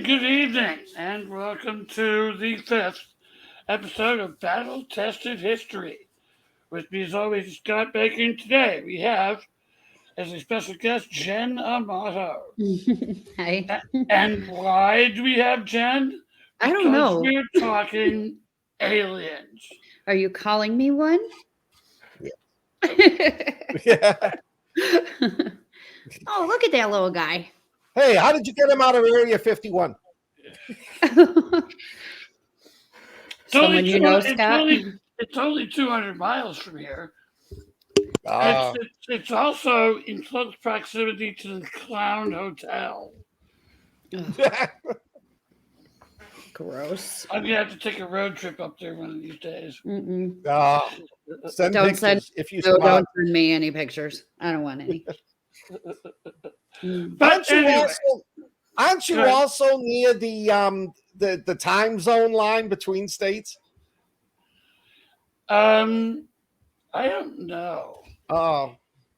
good evening, and welcome to the fifth episode of Battle Tested History. With me, as always, is Scott Baker, and today we have, as a special guest, Jen Amato. Hi. And why do we have Jen? I don't Because know. we're talking aliens. Are you calling me one? Yeah. Oh, look at that little guy. Hey, how did you get him out of Area 51? Someone you know, it's Scott? it's only 200 miles from here. Uh, It's also in close proximity to the Clown Hotel. Ugh, gross. I'm gonna have to take a road trip up there one of these days. Mm-mm. send Don't pictures send- if you No, survive. don't send me any pictures. I don't want any. Mm. But Aren't you anyway, Right. also near the time zone line between states? I don't know. Oh,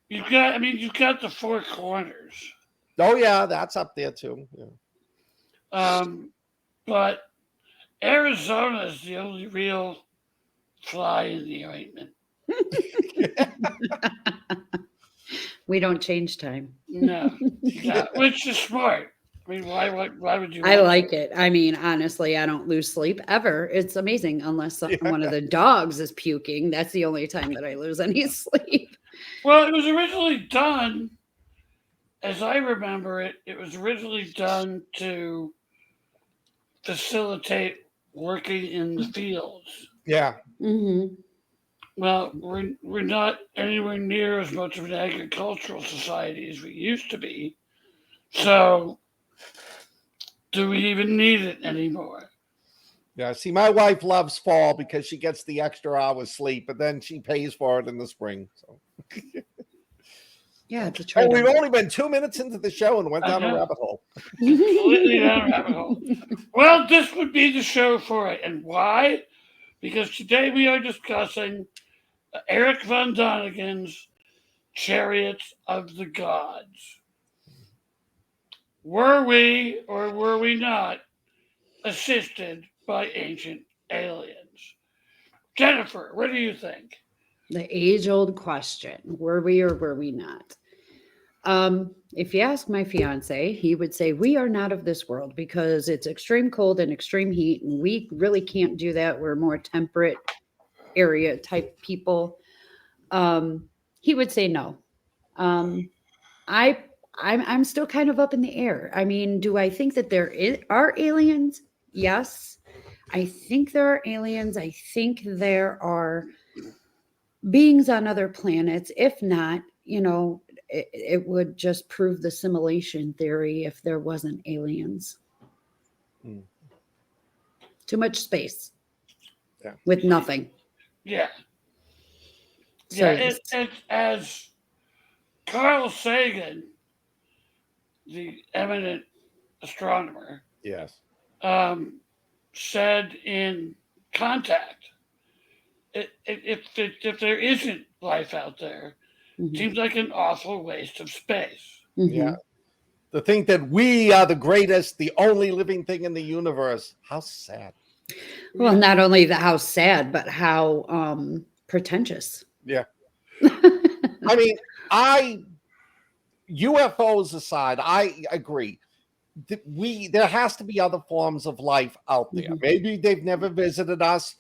You've got the Four Corners. oh yeah, that's up there too. Yeah. But Arizona is the only real fly in the ointment. We don't change time. No, which is smart. I mean, why would you? I want like it. I mean, honestly, I don't lose sleep ever. It's amazing unless Yeah. one of the dogs is puking. That's the only time that I lose any sleep. Well, it was originally done, as I remember it. It was originally done to facilitate working in the fields. Yeah. Mm-hmm. Well, we're not anywhere near as much of an agricultural society as we used to be. So, do we even need it anymore? Yeah. See, my wife loves fall because she gets the extra hours sleep, but then she pays for it in the spring. So. Yeah, it's a Oh, trade. we've only been 2 minutes into the show and went down a Uh-huh. rabbit hole. Completely down a rabbit hole. Well, this would be the show for it. And why? Because today we are discussing Eric von Donigan's Chariots of the Gods. Were we or were we not assisted by ancient aliens? Jennifer, what do you think? The age-old question: were we or were we not? If you ask my fiance, he would say we are not of this world because it's extreme cold and extreme heat, and we really can't do that. We're more temperate area type people. He would say no. Um, I I'm still kind of up in the air. I mean, do I think that are aliens? Yes, I think there are aliens. I think there are beings on other planets. If not, it would just prove the simulation theory if there wasn't aliens. Hmm. Too much space Yeah. with nothing. Yeah. So Yeah, it's as Carl Sagan, the eminent astronomer, Yes. said in Contact, if there isn't life out there, Mhm. it seems like an awful waste of space. Mhm. Yeah. To think that we are the greatest, the only living thing in the universe. How sad. Well, not only the how sad, but how pretentious. Yeah. I mean, UFOs aside, I agree. There has to be other forms of life out there. Mhm. Maybe they've never visited us,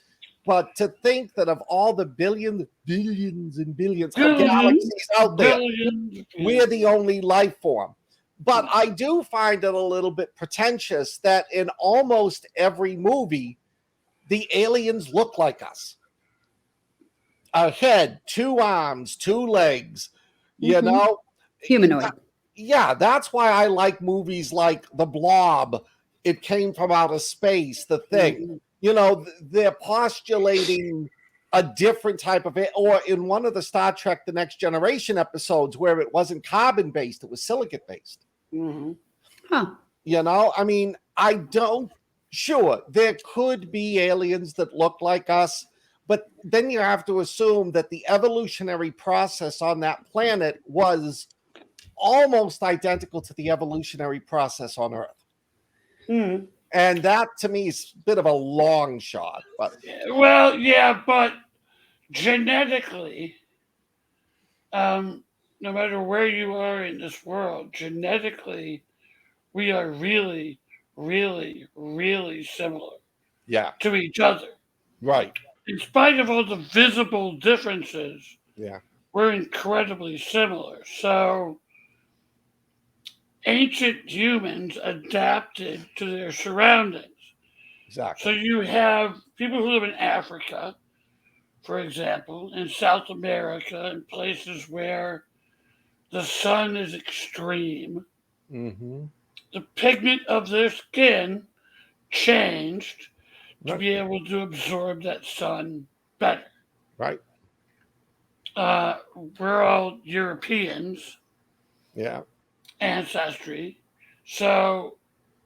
but to think that of all the billions and billions of Billions. galaxies out there, Billions. we're the only life form. But I do find it a little bit pretentious that in almost every movie, the aliens look like us. A head, two arms, two legs, you Mhm. know? Humanoid. Yeah, that's why I like movies like The Blob. It came from outer space, The Thing. Mhm. They're postulating a different type of it. Or in one of the Star Trek The Next Generation episodes where it wasn't carbon based, it was silicate based. Mm-hmm. Huh. I mean, sure, there could be aliens that look like us, but then you have to assume that the evolutionary process on that planet was almost identical to the evolutionary process on Earth. Mm. And that to me is a bit of a long shot. But Well, yeah, but genetically, no matter where you are in this world, genetically, we are really, really, really similar yeah, to each other. right. In spite of all the visible differences, Yeah, we're incredibly similar. So, ancient humans adapted to their surroundings. So, exactly. you have people who live in Africa, for example, in South America, in places where the sun is extreme. Mm-hmm. The pigment of their skin changed to Right, be able to absorb that sun better. right. Uh, we're all Europeans Yeah. ancestry, so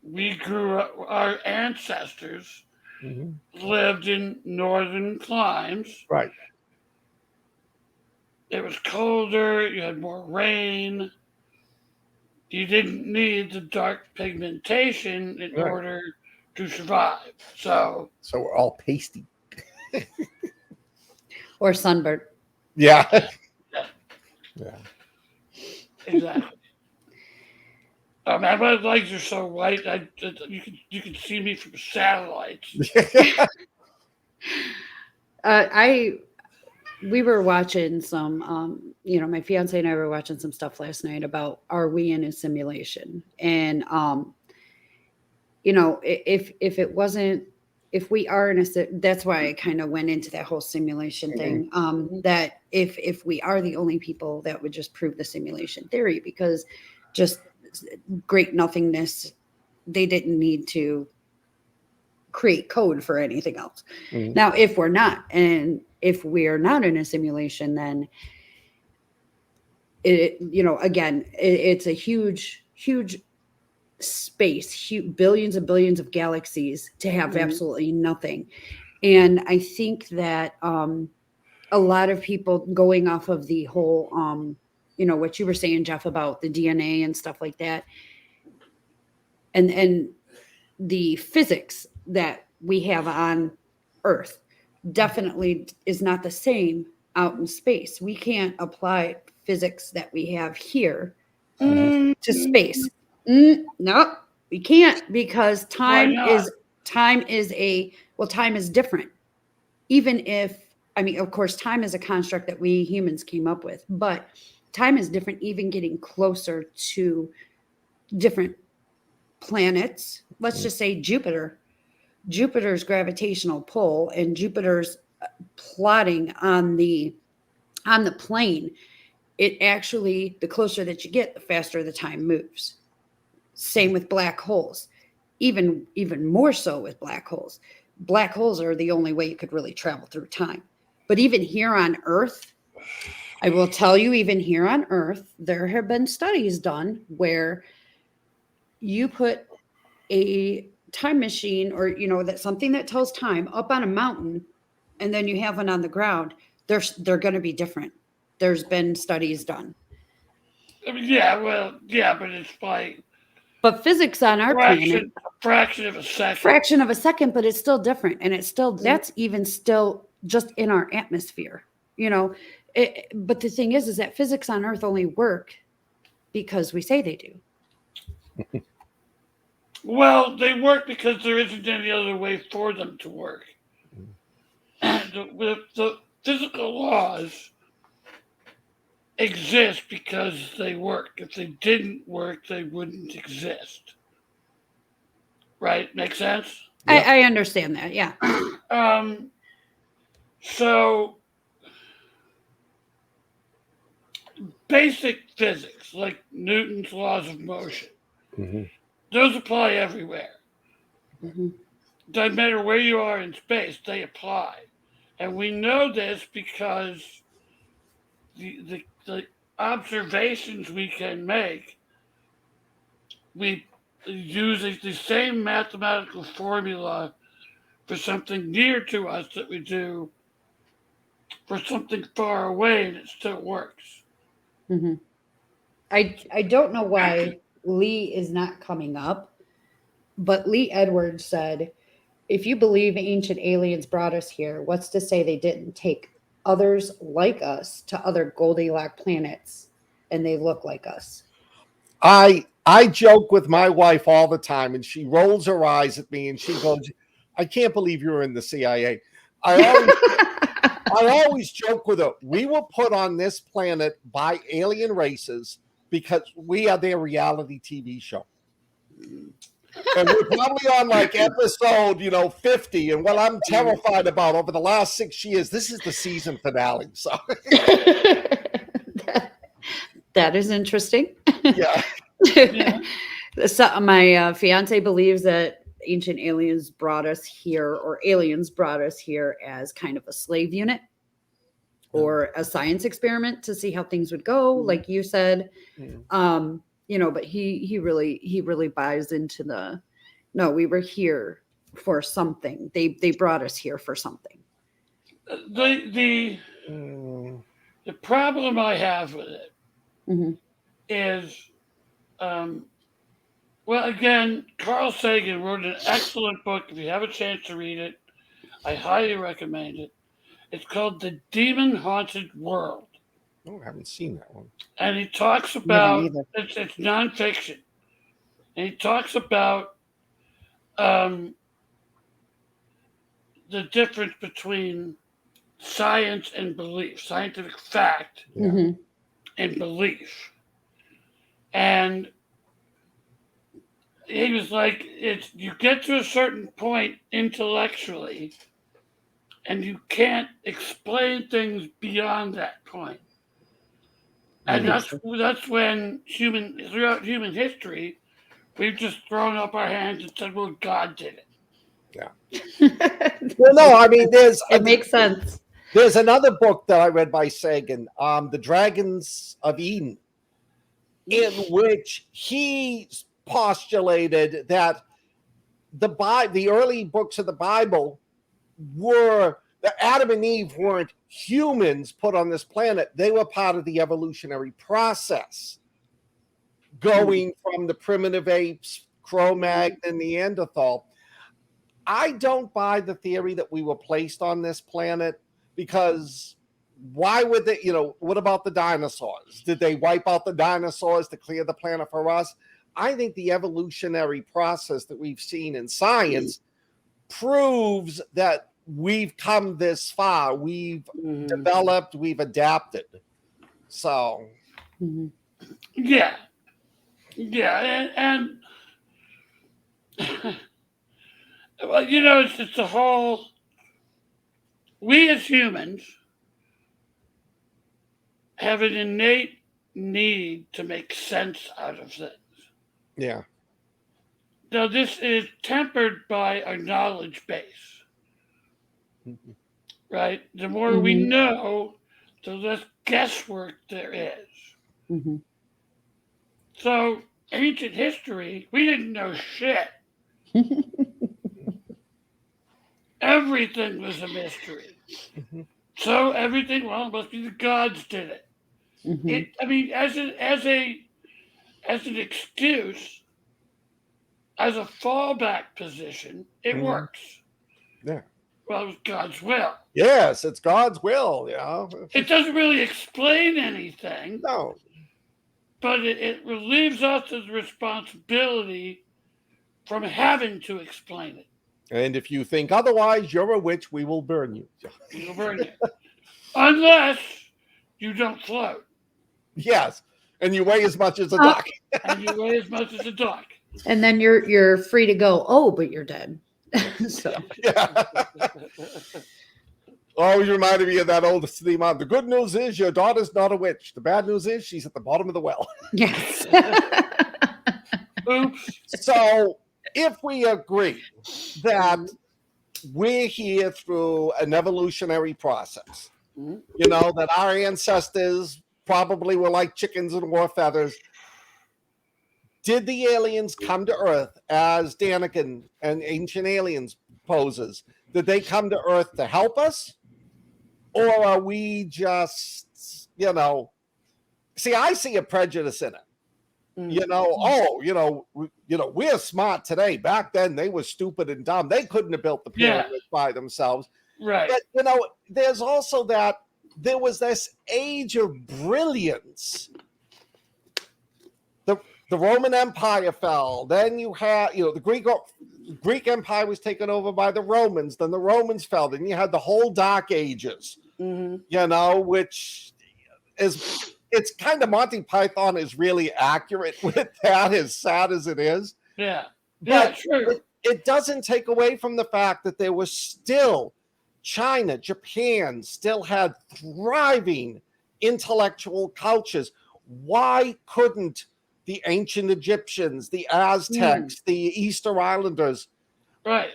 we grew up. Our ancestors Mm-hmm. lived in northern climes. Right. It was colder. You had more rain. You didn't need the dark pigmentation in Right. order to survive. So So we're all pasty. Or sunburnt. Yeah. yeah, Yeah. exactly. My legs are so white. You can see me from satellites. I we were watching some my fiance and I were watching some stuff last night about are we in a simulation? And if it wasn't, if we are in that's why I kind of went into that whole simulation thing, that if we are the only people, that would just prove the simulation theory, because just great nothingness, they didn't need to create code for anything else. Mhm. Now, if we're not, and if we're not in a simulation, then again, it's a huge space, billions and billions of galaxies to have Mhm. absolutely nothing. And I think that a lot of people, going off of the whole what you were saying, Jeff, about the DNA and stuff like that, and the physics that we have on Earth definitely is not the same out in space. We can't apply physics that we have here Mm, to space. No, we can't, because why not? time is time is different. Even if, I mean, of course, time is a construct that we humans came up with, but time is different, even getting closer to different planets. Let's just say Jupiter's gravitational pull and Jupiter's plotting on the plane. It actually, the closer that you get, the faster the time moves. Same with black holes. Even more so with black holes. Black holes are the only way you could really travel through time. But even here on Earth, I will tell you, even here on Earth, there have been studies done where you put a time machine, or that something that tells time, up on a mountain, and then you have one on the ground. They're going to be different. There's been studies done. I mean, yeah, well, yeah, but it's like But physics on our planet, fraction of a second. fraction of a second, but it's still different, and it's still, that's even still just in our atmosphere. But the thing is that physics on Earth only work because we say they do. Well, they work because there isn't any other way for them to work. The physical laws exist because they work. If they didn't work, they wouldn't exist. Right? Make sense? Yep. I understand that. Yeah. So basic physics, like Newton's laws of motion, Mhm. those apply everywhere. Mm-hmm. Doesn't matter where you are in space, they apply. And we know this because the observations we can make, we use the same mathematical formula for something near to us that we do for something far away, and it still works. Mm-hmm. I don't know why Lee is not coming up. But Lee Edwards said, if you believe ancient aliens brought us here, what's to say they didn't take others like us to other Goldilocks planets and they look like us? I joke with my wife all the time, and she rolls her eyes at me and she goes, I can't believe you're in the CIA. I always I always joke with her, we were put on this planet by alien races because we are their reality TV show. And we're probably on like episode, 50. And what I'm terrified about over the last 6 years, this is the season finale. So That is interesting. yeah. Yeah. So, my fiance believes that ancient aliens brought us here, or aliens brought us here as kind of a slave unit or a science experiment to see how things would go, like you said. But he really buys into the, no, we were here for something. They brought us here for something. The problem I have with it Mhm. is, well, again, Carl Sagan wrote an excellent book. If you have a chance to read it, I highly recommend it. It's called The Demon Haunted World. Oh, I haven't seen that one. And he talks Never about, either. it's nonfiction. And he talks about the difference between science and belief, scientific fact Mhm. and belief. And he was like, it's you get to a certain point intellectually and you can't explain things beyond that point. And that's when throughout human history, we've just thrown up our hands and said, well, God did it. Well, no, I mean, It makes sense. there's another book that I read by Sagan, The Dragons of Eden, in which he postulated that the early books of the Bible were that Adam and Eve weren't humans put on this planet. They were part of the evolutionary process, going from the primitive apes, Cro-Magnon, Neanderthal. I don't buy the theory that we were placed on this planet because why would they, what about the dinosaurs? Did they wipe out the dinosaurs to clear the planet for us? I think the evolutionary process that we've seen in science proves that we've come this far. We've developed, we've adapted. So, Yeah. Yeah. And well, it's a whole, we as humans have an innate need to make sense out of things. yeah. Now, this is tempered by our knowledge base, right? The more we know, the less guesswork there is. So, ancient history, we didn't know shit. Everything was a mystery. So everything, well, it must be the gods did it. I mean, as an excuse, as a fallback position, it works. Yeah. Well, it was God's will. Yes, it's God's will. It doesn't really explain anything. No. But it relieves us of the responsibility from having to explain it. And if you think otherwise, you're a witch. We will burn you. You'll burn it. Unless you don't float. Yes. And you weigh as much as a duck. And you weigh as much as a duck. And then you're free to go. Oh, but you're dead. So. Yeah. Always reminded me of that old theme on. The good news is your daughter's not a witch. The bad news is she's at the bottom of the well. Yes. Oops. So if we agree that we're here through an evolutionary process, that our ancestors probably were like chickens and wore feathers, did the aliens come to Earth as Daniken and Ancient Aliens poses? Did they come to Earth to help us? Or are we just, see, I see a prejudice in it. We're smart today. Back then, they were stupid and dumb. They couldn't have built the pyramids by themselves. Right. But, there's also there was this age of brilliance. The Roman Empire fell. Then you had, the Greek Empire was taken over by the Romans. Then the Romans fell. Then you had the whole Dark Ages, which is, it's kind of, Monty Python is really accurate with that, as sad as it is. Yeah. But Sure. it doesn't take away from the fact that there was still China, Japan still had thriving intellectual cultures. Why couldn't the ancient Egyptians, the Aztecs, the Easter Islanders? Right.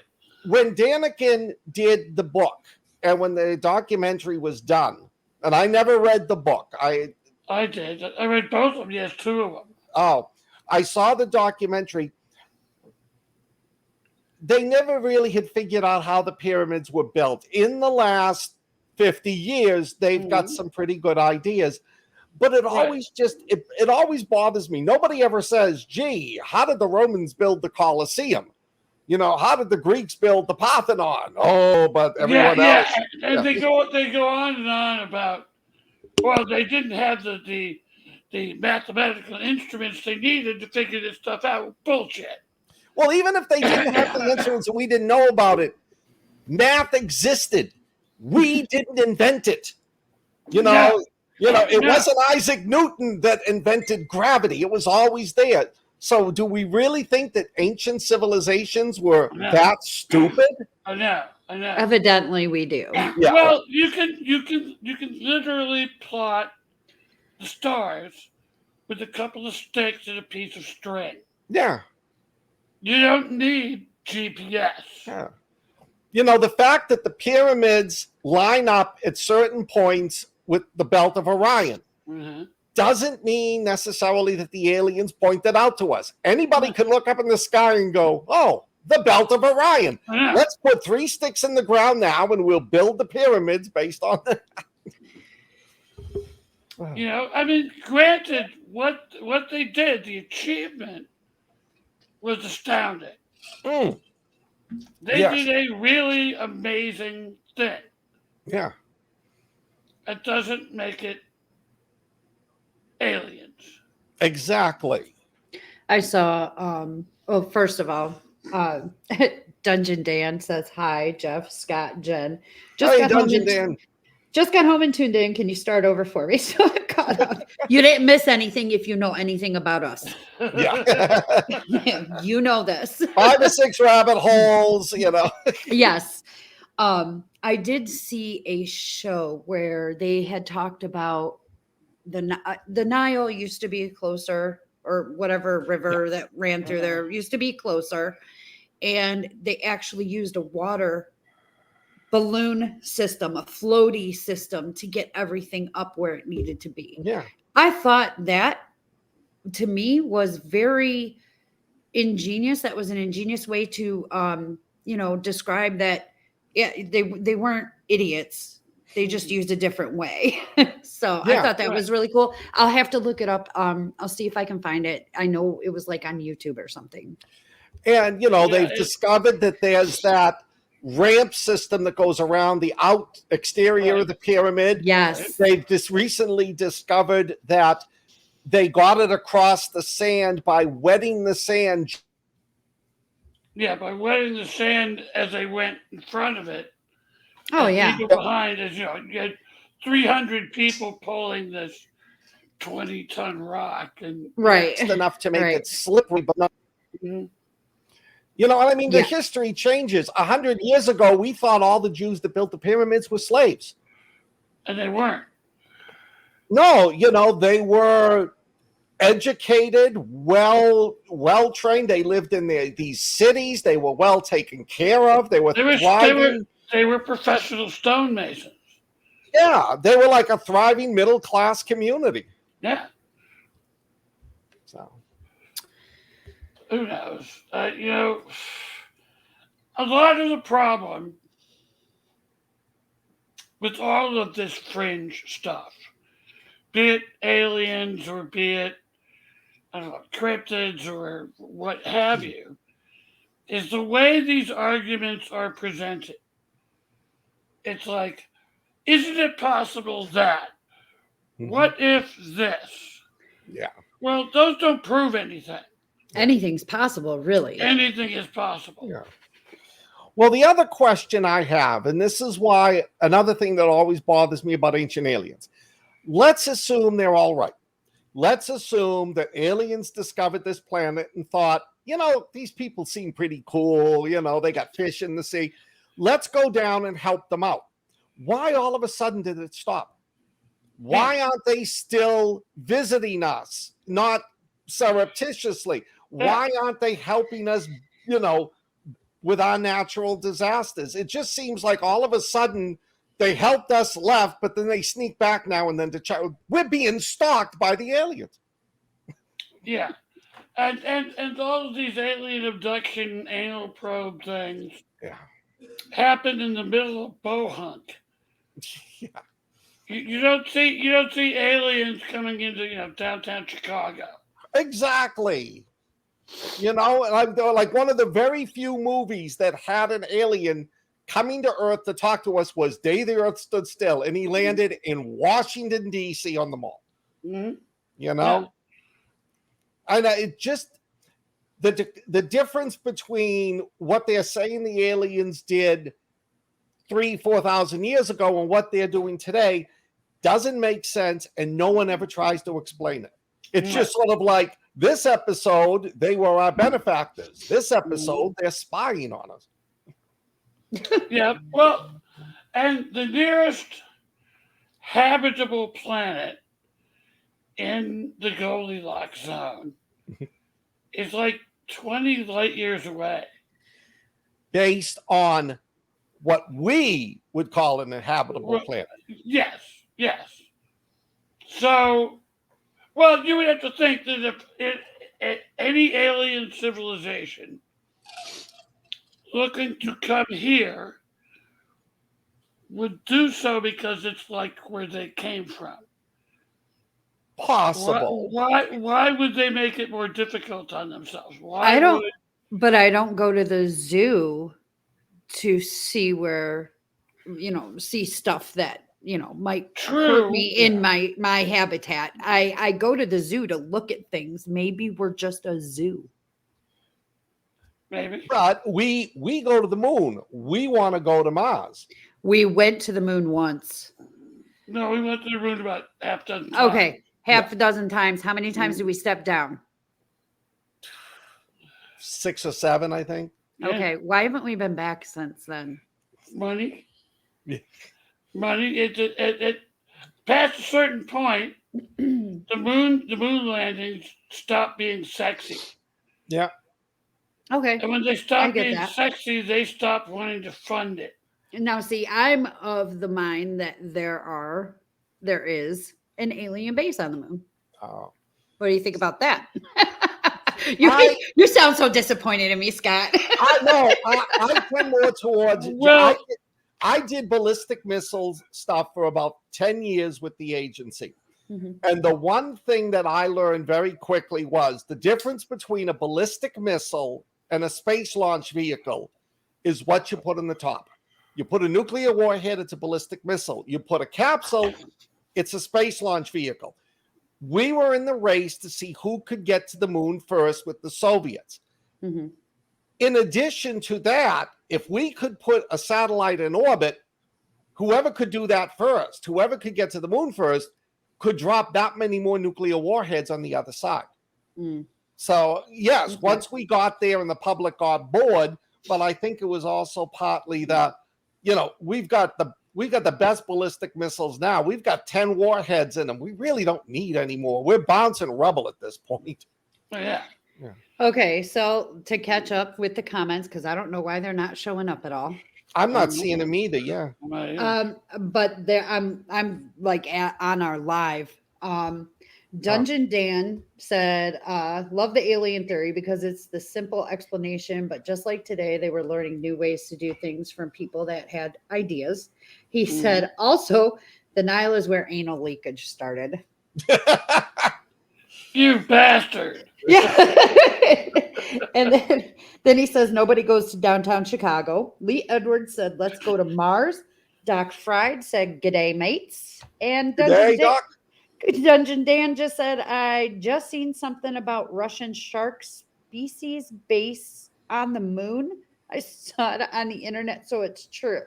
When Daniken did the book and when the documentary was done, and I never read the book. I did. I read both of them. Yes, two of them. Oh, I saw the documentary. They never really had figured out how the pyramids were built. In the last 50 years, they've got some pretty good ideas. But it always it always bothers me. Nobody ever says, gee, how did the Romans build the Colosseum? How did the Greeks build the Parthenon? Oh, but everyone else. And they go on and on about, well, they didn't have the mathematical instruments they needed to figure this stuff out. Bullshit. Well, even if they didn't have the instruments and we didn't know about it, math existed. We didn't invent it. It wasn't Isaac Newton that invented gravity. It was always there. So do we really think that ancient civilizations were that stupid? I know. Evidently we do. Yeah. Well, you can literally plot the stars with a couple of sticks and a piece of string. Yeah. You don't need GPS. Yeah. The fact that the pyramids line up at certain points with the belt of Orion doesn't mean necessarily that the aliens pointed out to us. Anybody can look up in the sky and go, oh, the belt of Orion. Let's put 3 sticks in the ground now and we'll build the pyramids based on that. Granted, what they did, the achievement was astounding. They did a really amazing thing. Yeah. It doesn't make it aliens. Exactly. I saw, first of all, Dungeon Dan says, hi, Jeff, Scott, Jen. Just got home and tuned in. Can you start over for me? So I caught up. You didn't miss anything if you know anything about us. Yeah. You know this. 5 or 6 rabbit holes, Yes. I did see a show where they had talked about the Nile used to be closer, or whatever river that ran through there used to be closer. And they actually used a water balloon system, a floaty system to get everything up where it needed to be. Yeah. I thought that, to me, was very ingenious. That was an ingenious way to, describe that. Yeah, they weren't idiots. They just used a different way. So I thought that was really cool. I'll have to look it up. I'll see if I can find it. I know it was like on YouTube or something. And, they've discovered that there's that ramp system that goes around the exterior of the pyramid. Yes. They've just recently discovered that they got it across the sand by wetting the sand. Yeah, by wetting the sand as they went in front of it. Oh, yeah. People behind, you had 300 people pulling this 20-ton rock. And right. Just enough to make it slippery, but not. You know what I mean? The history changes. 100 years ago, we thought all the Jews that built the pyramids were slaves. And they weren't. No, they were educated, well trained. They lived in these cities. They were well taken care of. They were thriving. They were professional stonemasons. Yeah, they were like a thriving middle class community. Yeah. So who knows? A lot of the problem with all of this fringe stuff, be it aliens or be it I don't know, cryptids or what have you, is the way these arguments are presented. It's like, isn't it possible that? What if this? Yeah. Well, those don't prove anything. Anything's possible, really. Anything is possible. Yeah. Well, the other question I have, and this is why another thing that always bothers me about ancient aliens. Let's assume they're all right. Let's assume that aliens discovered this planet and thought, these people seem pretty cool. They got fish in the sea. Let's go down and help them out. Why all of a sudden did it stop? Why aren't they still visiting us, not surreptitiously? Why aren't they helping us, with our natural disasters? It just seems like all of a sudden they helped us, left, but then they sneak back now and then to try. We're being stalked by the aliens. Yeah. And all of these alien abduction anal probe things happen in the middle of bow hunt. Yeah. You don't see aliens coming into downtown Chicago. Exactly. Like one of the very few movies that had an alien coming to Earth to talk to us was Day the Earth Stood Still, and he landed in Washington, D.C. on the mall. Mm-hmm. Yeah. And it just, the difference between what they're saying the aliens did 4,000 years ago and what they're doing today doesn't make sense, and no one ever tries to explain it. It's just sort of like, this episode, they were our benefactors. This episode, they're spying on us. Yeah, well, and the nearest habitable planet in the Goldilocks zone is like 20 light years away. Based on what we would call an inhabitable planet. Yes. So, well, you would have to think that if any alien civilization looking to come here would do so because it's like where they came from. Possible. Why would they make it more difficult on themselves? But I don't go to the zoo to see where, see stuff that, might hurt me in my habitat. I go to the zoo to look at things. Maybe we're just a zoo. Maybe. But we go to the moon. We want to go to Mars. We went to the moon once. No, we went to the moon about half a dozen times. Okay, half a dozen times. How many times did we step down? 6 or 7, I think. Yeah. Okay, why haven't we been back since then? Money. Yeah. Money. It past a certain point, the moon landings stop being sexy. Yeah. Okay. And when they stop being that. sexy, they stop wanting to fund it. Now, see, I'm of the mind that there is an alien base on the moon. Oh. What do you think about that? You sound so disappointed in me, Scott. I know. I tend more towards. Well, I did ballistic missiles stuff for about 10 years with the agency. Mm-hmm. And the one thing that I learned very quickly was the difference between a ballistic missile and a space launch vehicle is what you put in the top. You put a nuclear warhead, it's a ballistic missile. You put a capsule, it's a space launch vehicle. We were in the race to see who could get to the moon first with the Soviets. Mm-hmm. In addition to that, if we could put a satellite in orbit, whoever could do that first, whoever could get to the moon first, could drop that many more nuclear warheads on the other side. Mm. So, yes, once we got there and the public got bored, but I think it was also partly that, we've got the best ballistic missiles now. We've got 10 warheads in them. We really don't need any more. We're bouncing rubble at this point. Yeah. Okay, so to catch up with the comments, because I don't know why they're not showing up at all. I'm not seeing them either. Yeah. But I'm like on our live. Dungeon Dan said, love the alien theory because it's the simple explanation, but just like today, they were learning new ways to do things from people that had ideas. He said, also, the Nile is where anal leakage started. You bastard. Yeah. And then he says nobody goes to downtown Chicago. Lee Edwards said, let's go to Mars. Doc Fried said, g'day, mates. And Hey, Doc. Dungeon Dan just said, I just seen something about Russian shark species base on the moon. I saw it on the internet, so it's true.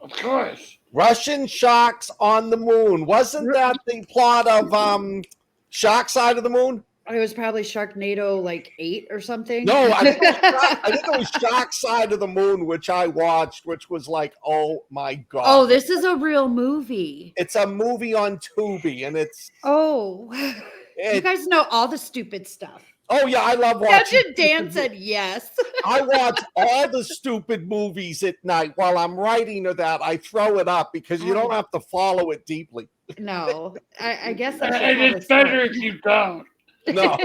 Of course. Russian sharks on the moon. Wasn't that the plot of Shark Side of the Moon? It was probably Sharknado like 8 or something. No, I think it was Shark Side of the Moon, which I watched, which was like, oh my God. Oh, this is a real movie. It's a movie on Tubi, and it's you guys know all the stupid stuff. Oh yeah, I love watching. Dungeon Dan said yes. I watch all the stupid movies at night while I'm writing or that. I throw it up because you don't have to follow it deeply. No, I guess I And it's better if you don't. No.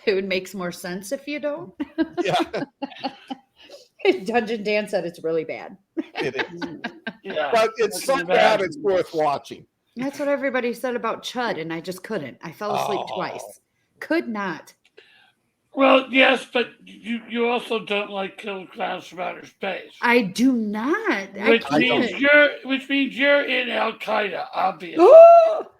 It would make more sense if you don't. Yeah. Dungeon Dan said it's really bad. It is. Yeah. But it's so bad it's worth watching. That's what everybody said about Chud, and I just couldn't. I fell asleep twice. Could not. Well, yes, but you also don't like Killer Clowns from Outer Space. I do not. Which means you're in Al Qaeda, obviously.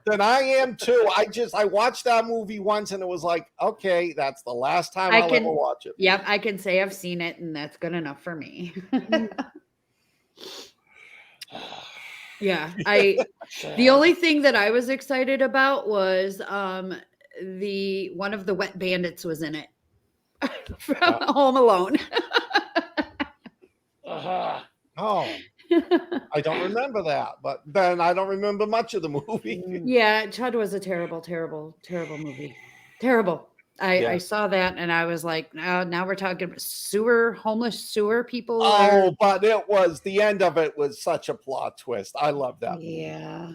Then I am too. I watched that movie once and it was like, okay, that's the last time I'll ever watch it. Yep, I can say I've seen it, and that's good enough for me. Yeah, the only thing that I was excited about was one of the wet bandits was in it from Home Alone. Oh, I don't remember that, but then I don't remember much of the movie. Yeah, Chud was a terrible, terrible, terrible movie. Terrible. I saw that and I was like, now we're talking about homeless sewer people. Oh, but the end of it was such a plot twist. I love that. Yeah.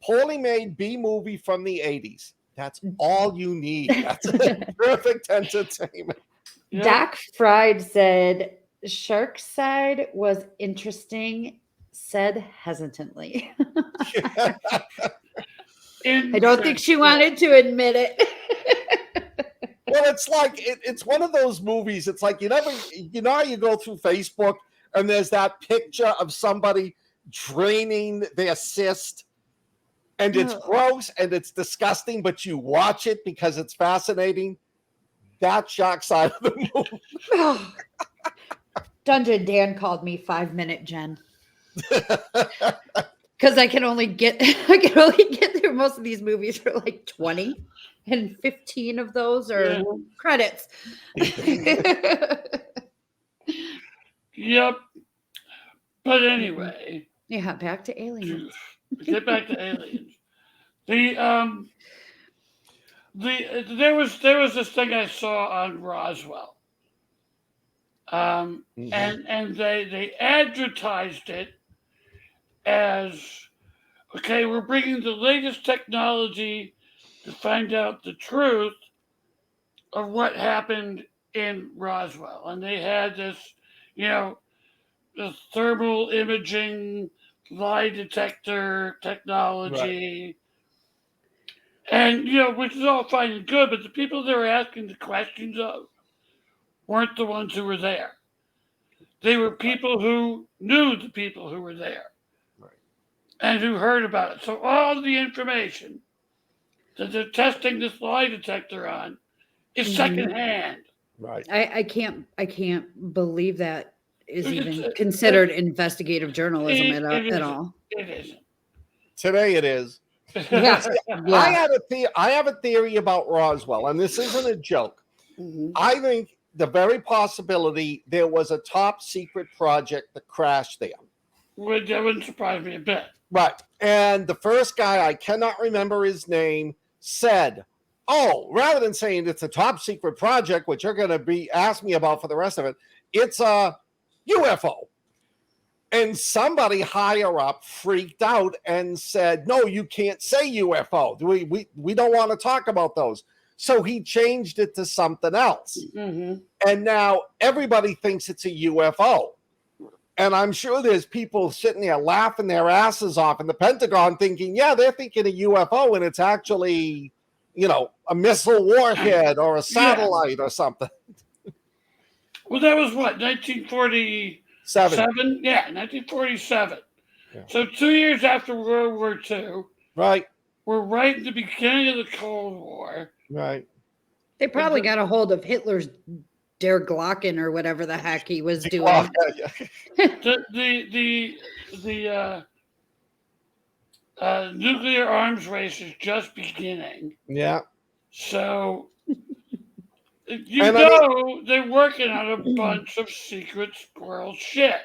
Poorly made B movie from the 80s. That's all you need. That's perfect entertainment. Yeah. Doc Fried said Shark Side was interesting, said hesitantly. I don't think she wanted to admit it. Well, it's like it's one of those movies. It's like you know how you go through Facebook and there's that picture of somebody draining their cyst, and it's gross and it's disgusting, but you watch it because it's fascinating. That's Shark Side of the Moon. Dungeon Dan called me 5-minute Jen. Because I can only get through most of these movies for like 20, and 15 of those are credits. Yep. But anyway. Yeah, back to aliens. Get back to aliens. There was this thing I saw on Roswell. And they advertised it as, okay, we're bringing the latest technology to find out the truth of what happened in Roswell. And they had this, the thermal imaging lie detector technology. Right. And, which is all fine and good, but the people they were asking the questions of weren't the ones who were there. They were people who knew the people who were there. And who heard about it. So all the information that they're testing this lie detector on is secondhand. Right. I can't believe that is even considered investigative journalism at all. It isn't. Today it is. Yeah. I have a theory about Roswell, and this isn't a joke. Mm-hmm. I think the very possibility there was a top secret project that crashed there. That wouldn't surprise me a bit. Right. And the first guy, I cannot remember his name, said, rather than saying it's a top secret project, which you're going to be asking me about for the rest of it, it's a UFO. And somebody higher up freaked out and said, no, you can't say UFO. We don't want to talk about those. So he changed it to something else. Mm-hmm. And now everybody thinks it's a UFO. And I'm sure there's people sitting there laughing their asses off in the Pentagon thinking, yeah, they're thinking a UFO, and it's actually a missile warhead or a satellite or something. Well, that was what, 1947? 7. Yeah, 1947. Yeah. So 2 years after World War II, Right. we're right in the beginning of the Cold War. Right. They probably got a hold of Hitler's Der Glocken or whatever the heck he was doing. Oh, yeah. The nuclear arms race is just beginning. Yeah. So, And they're working on a bunch of secret squirrel shit.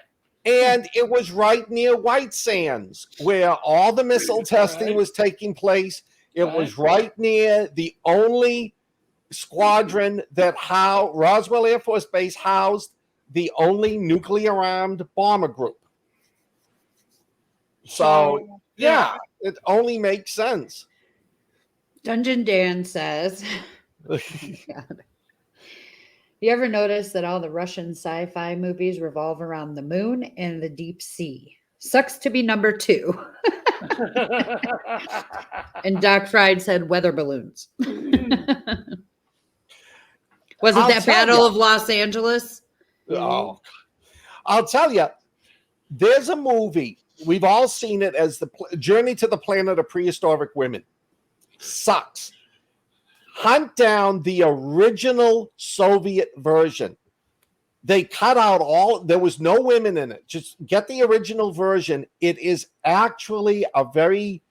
And it was right near White Sands where all the missile testing was taking place. It was right near the only squadron that Roswell Air Force Base housed the only nuclear-armed bomber group. So, yeah, it only makes sense. Dungeon Dan says, God. You ever notice that all the Russian sci-fi movies revolve around the moon and the deep sea? Sucks to be number 2. And Doc Fried said weather balloons. Was it that Battle of Los Angeles? Oh, I'll tell you, there's a movie. We've all seen it as the Journey to the Planet of Prehistoric Women. Sucks. Hunt down the original Soviet version. They cut out there was no women in it. Just get the original version. It is actually a very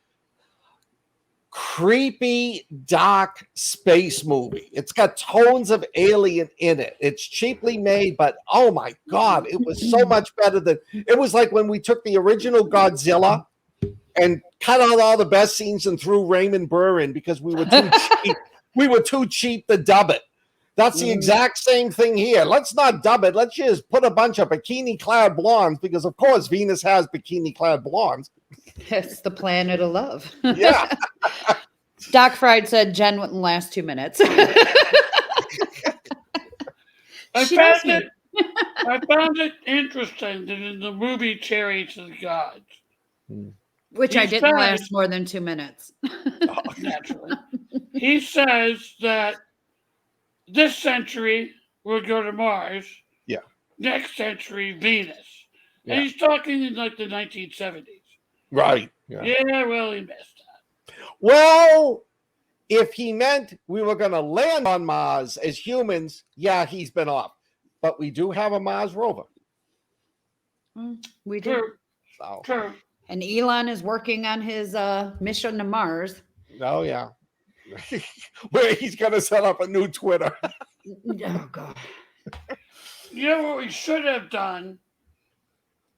creepy, dark space movie. It's got tones of Alien in it. It's cheaply made, but oh my God, it was so much better than it was like when we took the original Godzilla and cut out all the best scenes and threw Raymond Burr in because we were too cheap. We were too cheap to dub it. That's the exact same thing here. Let's not dub it. Let's just put a bunch of bikini-clad blondes because, of course, Venus has bikini-clad blondes. It's the planet of love. Yeah. Doc Fried said Jen wouldn't last 2 minutes. I found it interesting that in the movie Chariots of the Gods, which I didn't last more than 2 minutes. Naturally. He says that this century we'll go to Mars. Yeah. Next century, Venus. Yeah. And he's talking in like the 1970s. Right. Yeah, well, he missed that. Well, if he meant we were going to land on Mars as humans, yeah, he's been off. But we do have a Mars rover. We do. True. And Elon is working on his mission to Mars. Oh, yeah. Where he's going to set up a new Twitter. Oh, God. You know what we should have done?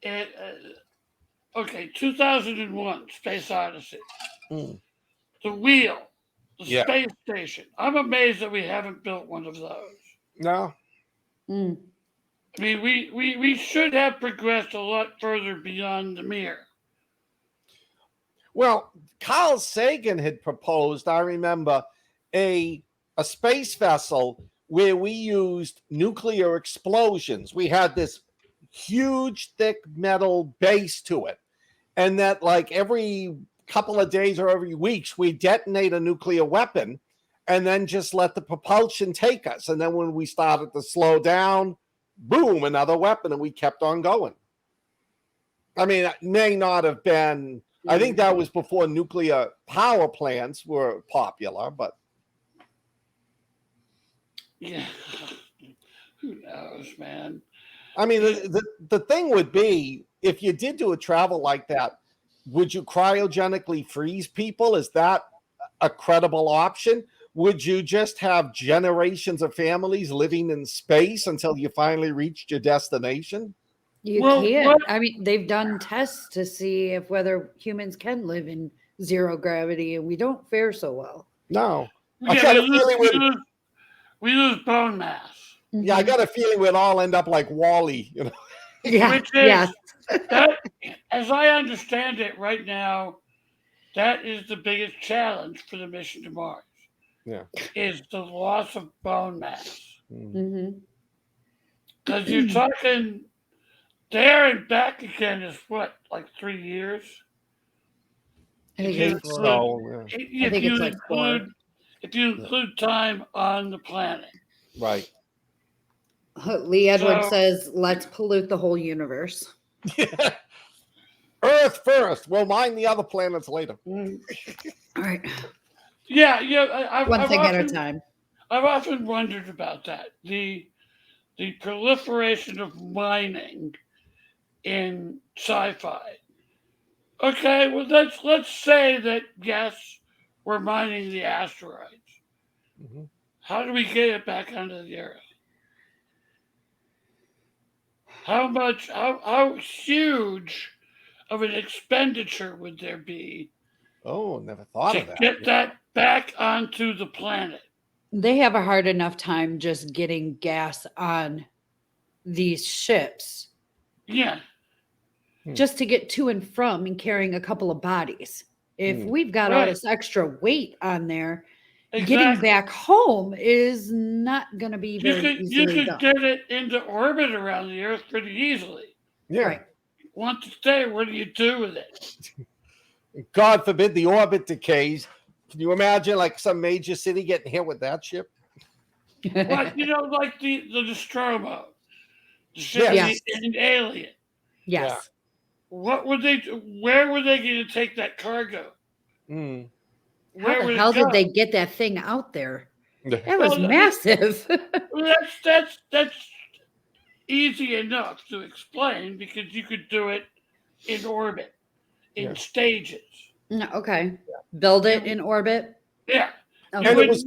2001, Space Odyssey. The wheel, the space station. I'm amazed that we haven't built one of those. No. I mean, we should have progressed a lot further beyond the Mir. Well, Carl Sagan had proposed, I remember, a space vessel where we used nuclear explosions. We had this huge, thick metal base to it. And that, like, every couple of days or every weeks, we detonate a nuclear weapon and then just let the propulsion take us. And then when we started to slow down, boom, another weapon, and we kept on going. I mean, it may not have been... I think that was before nuclear power plants were popular, but... Yeah. Who knows, man? I mean, the thing would be, if you did do a travel like that, would you cryogenically freeze people? Is that a credible option? Would you just have generations of families living in space until you finally reached your destination? You can't. I mean, they've done tests to see if whether humans can live in zero gravity, and we don't fare so well. No. Yeah, we lose bone mass. Yeah, I got a feeling we'd all end up like Wall-E, you know. Yeah. That, as I understand it right now, that is the biggest challenge for the mission to Mars. Yeah. Is the loss of bone mass. Because you're talking there and back again is what, like 3 years? I think it's so. I think it's like 4. if you include time on the planet. Right. Lee Edwards So- says, let's pollute the whole universe. Earth first. We'll mine the other planets later. All right. Yeah, One thing at a time. I've often wondered about that. The proliferation of mining in sci-fi. Okay, well let's say that yes, we're mining the asteroids. Mm-hmm. How do we get it back onto the Earth? How huge of an expenditure would there be Oh, never thought to of that. get that back onto the planet? They have a hard enough time just getting gas on these ships Yeah, just to get to and from and carrying a couple of bodies. If Hmm. we've got all Right. this extra weight on there, exactly. getting back home is not going to be You very could easily done. get it into orbit around the Earth pretty easily. Yeah. Right. Once it's there, what do you do with it? God forbid the orbit decays. Can you imagine like some major city getting hit with that ship? Like like the Nostromo, the ship Yes. in Alien. Yes. What would they do? Where were they going to take that cargo? Mm. Where How the would hell it go? did they get that thing out there? That was Well, massive. Well, that's easy enough to explain because you could do it in orbit, in Yeah. stages. No, okay. Build it in orbit. Yeah, Okay. And it was-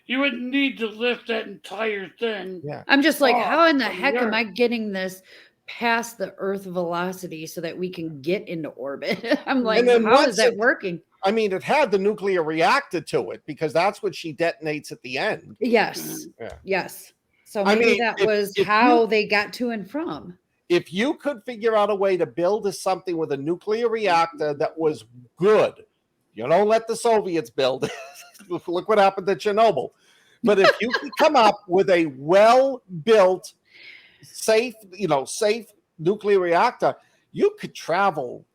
you wouldn't need to lift that entire thing. Yeah. I'm just like, Oh, how in the from the heck am I Earth. getting this past the Earth velocity so that we can get into orbit? I'm like, then how once is that it- working? I mean, it had the nuclear reactor to it because that's what she detonates at the end. Yes. Yeah. Yes. So I maybe mean, that if- was if how you- they got to and from. If you could figure out a way to build something with a nuclear reactor that was good, you don't let the Soviets build it. Look what happened to Chernobyl. But if you could come up with a well-built, safe nuclear reactor, you could travel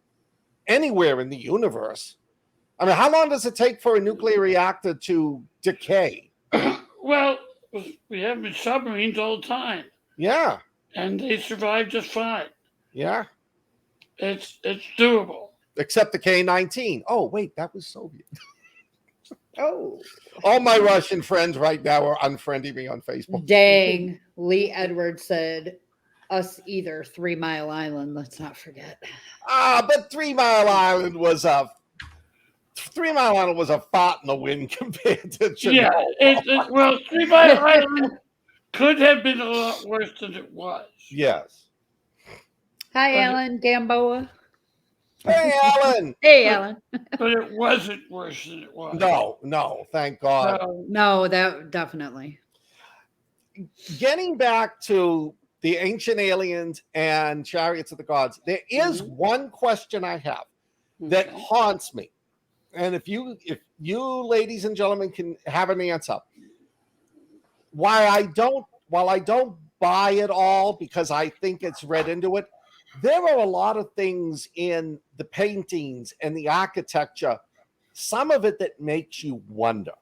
anywhere in the universe. I mean, how long does it take for a nuclear reactor to decay? Well, we have been submarines all the time, Yeah, and they survive just fine. yeah. It's doable. Except the K-19. Oh, wait, that was Soviet. Oh. All my Russian friends right now are unfriending me on Facebook. Dang. Lee Edwards said, us either 3 Mile Island. Let's not forget. But 3 Mile Island was a fart in the wind compared to Chernobyl. Yeah, well, 3 Mile Island could have been a lot worse than it was. Yes. Hi, But- Alan Gamboa. Hey, Alan. Hey, Alan. But it wasn't worse than it was. No, thank God. So, No, that definitely. Getting back to the ancient aliens and Chariots of the Gods, there is one question I have that okay. haunts me. And if you ladies and gentlemen can have an answer, while I don't buy it all because I think it's read into it, there are a lot of things in the paintings and the architecture, some of it that makes you wonder.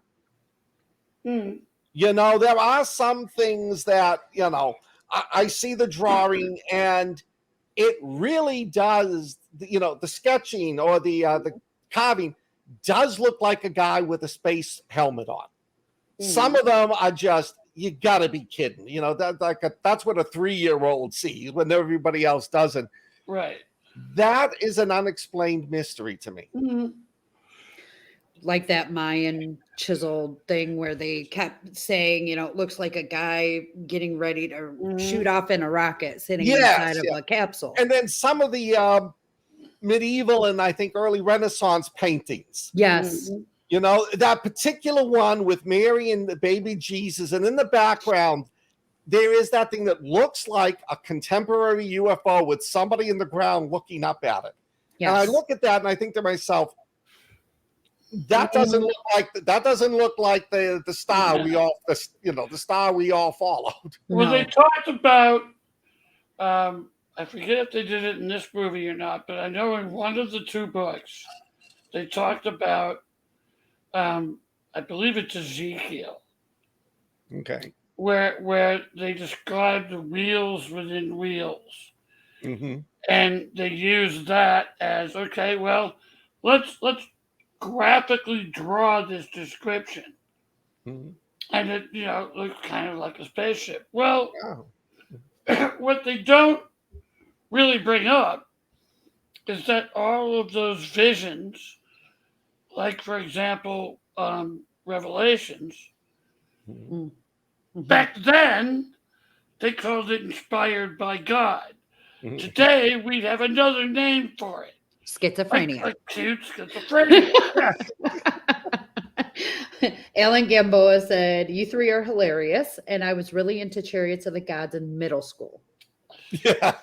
Mm. There are some things that, I see the drawing and it really does, the sketching or the carving does look like a guy with a space helmet on. Some of them are just, you gotta be kidding. That's what a 3-year-old sees when everybody else doesn't. Right. That is an unexplained mystery to me. Mm. Like that Mayan chiseled thing where they kept saying, it looks like a guy getting ready to shoot off in a rocket sitting inside of a capsule. And then some of the medieval and I think early Renaissance paintings. Yes. That particular one with Mary and the baby Jesus, and in the background, there is that thing that looks like a contemporary UFO with somebody in the ground looking up at it. Yes. And I look at that and I think to myself, that doesn't look like the star we all the star we all followed. Well, No. they talked about, I forget if they did it in this movie or not, but I know in one of the 2 books, they talked about I believe it's Ezekiel, Okay. where they describe the wheels within wheels, Mm-hmm. and they use that as okay. Well, let's graphically draw this description, Mm-hmm. and it looks kind of like a spaceship. Well, Oh. what they don't really bring up is that all of those visions, like for example, Revelations, Mhm. Mhm. back then they called it inspired by God. Mhm. Today we'd have another name for it, Schizophrenia. like cute schizophrenia. Yes. Alan Gamboa said, "You three are hilarious, and I was really into Chariots of the Gods in middle school." Yeah,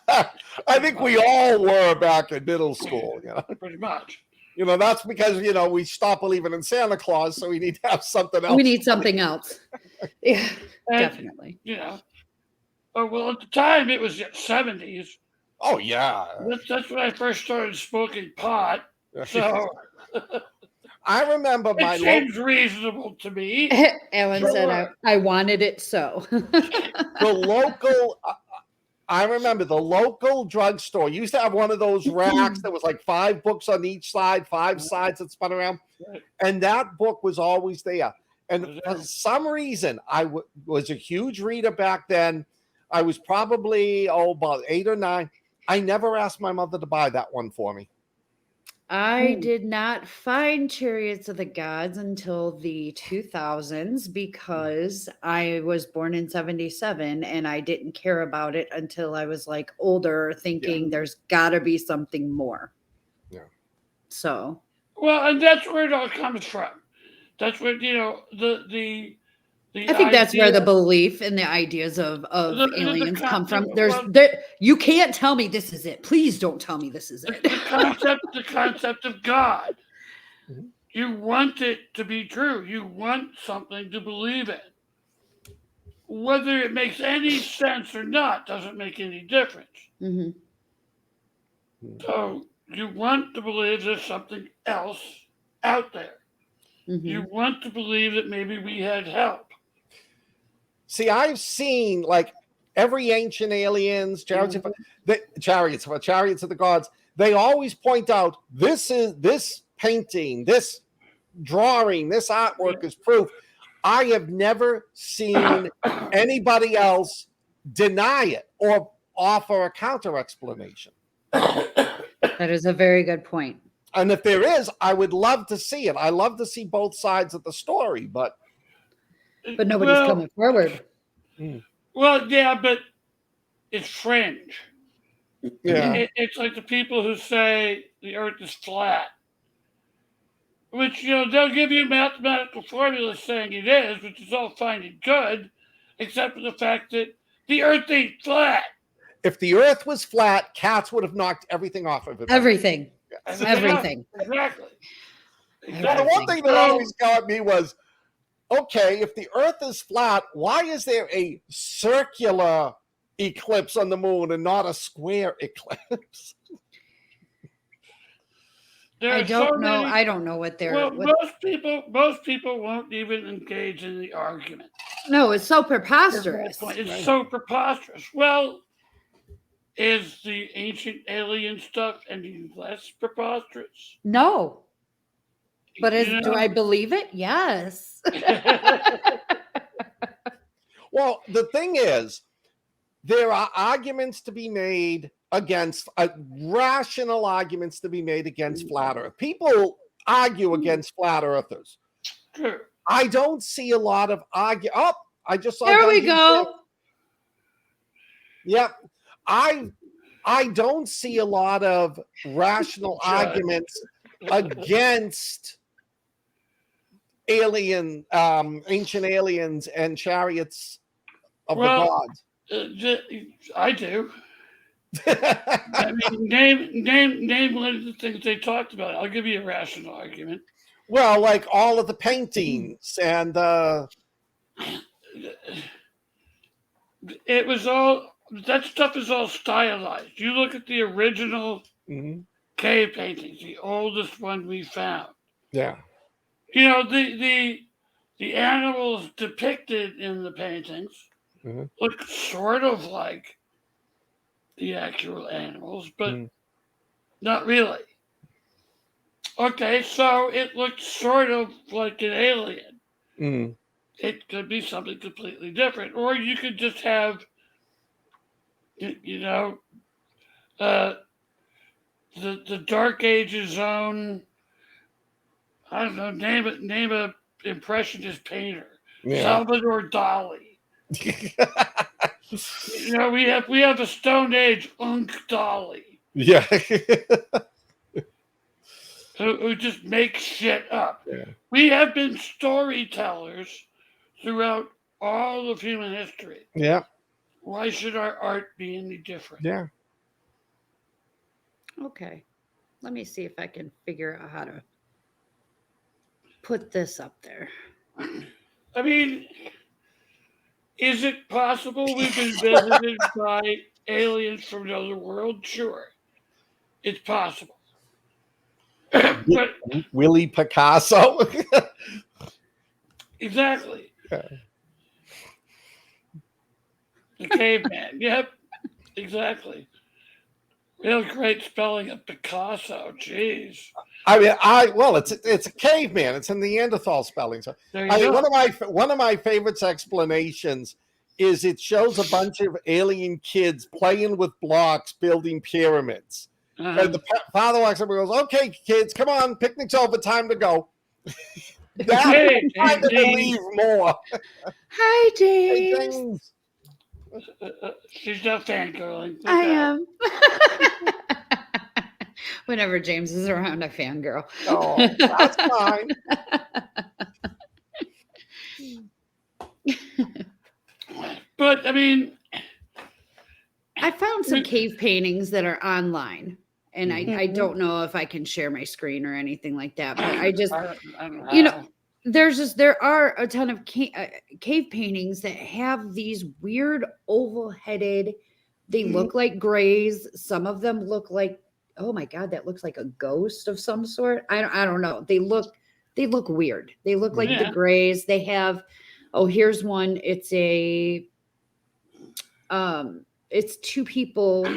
I think we all were back in middle school. Pretty much. That's because we stopped believing in Santa Claus, so we need to have something else. We need something else. Yeah, And, definitely. Well, at the time it was the 70s. Oh yeah. That's when I first started smoking pot. So I remember my it seems reasonable to me. Alan Sure. said, I wanted it so. the local. I remember the local drugstore used to have one of those racks that was like 5 books on each side, 5 sides that spun around, Right. and that book was always there. And Was for there? some reason, I was a huge reader back then. I was probably about 8 or 9. I never asked my mother to buy that one for me. I did not find Chariots of the Gods until the 2000s because I was born in 77 and I didn't care about it until I was like older, thinking there's got to be something more. Yeah. So, Well, and that's where it all comes from. That's where the I think that's where the idea- belief and the ideas of the aliens come from. concept- You can't tell me this is it. Please don't tell me this is it. the concept of God. Mhm. You want it to be true. You want something to believe in. Whether it makes any sense or not doesn't make any difference. Mhm. So you want to believe there's something else out there. Mhm. You want to believe that maybe we had help. See, I've seen like every ancient aliens, chariots of the gods. They always point out this painting, this drawing, this artwork is proof. I have never seen anybody else deny it or offer a counter explanation. That is a very good point. And if there is, I would love to see it. I love to see both sides of the story, but nobody's coming forward. Well, yeah, but it's fringe. yeah. It's like the people who say the Earth is flat, which they'll give you mathematical formulas saying it is, which is all fine and good, except for the fact that the Earth ain't flat. If the earth was flat, cats would have knocked everything off of it. Everything. Yes. Everything. Exactly. Well, the one thing that always got me was, okay, if the earth is flat, why is there a circular eclipse on the moon and not a square eclipse? I don't know. I don't know what they're. Well, what, most people won't even engage in the argument. no, it's so preposterous. It's so preposterous. Well, is the ancient alien stuff any less preposterous? No. But You do know? I believe it? Yes. Well, the thing is, there are arguments to be made against, rational arguments to be made against flat earth. People argue against flat earthers. Sure. I don't see a lot of argue. Oh, I just saw. There we Dungeon go. Dragon. Yep. I don't see a lot of rational arguments against ancient aliens and chariots of the gods. I do. I mean, name one of the things they talked about. I'll give you a rational argument. Well, like all of the paintings and it was all that stuff is all stylized. You look at the original cave paintings, the oldest one we found. Yeah. The the animals depicted in the paintings Mhm. look sort of like the actual animals, but Mhm. not really. Okay, so it looks sort of like an alien. Mm. It could be something completely different, or you could just have, you know, uh, the Dark Ages own. I don't know. Name a impressionist painter. Yeah. Salvador Dali. We have the Stone Age Unk Dali Yeah. who just makes shit up. Yeah. We have been storytellers throughout all of human history. Yeah. Why should our art be any different? Yeah. Okay. Let me see if I can figure out how to put this up there. I mean, is it possible we've been visited by aliens from another world? Sure, it's possible. But Willie Picasso. exactly, Yeah. the caveman. Yep, exactly. Real great spelling of Picasso. Jeez. I mean, it's a caveman. It's a Neanderthal spelling. So, There you I mean, go. one of my favorites explanations is it shows a bunch of alien kids playing with blocks, building pyramids. And the father walks up and goes, "Okay, kids, come on, picnic's over, time to go." That Hey, trying to James. believe more. Hi, Hey, James. James. She's not fangirling. I am. Whenever James is around, I fangirl. Oh, that's fine. But I mean, I found some cave paintings that are online, and I Mhm. don't know if I can share my screen or anything like that. But I just, I don't know. you know, there are a ton of cave paintings that have these weird oval headed. They look like grays. Some of them look like, oh my god, that looks like a ghost of some sort. I don't know. They look weird. They look like Yeah. the grays. They have. Oh, here's one. It's two people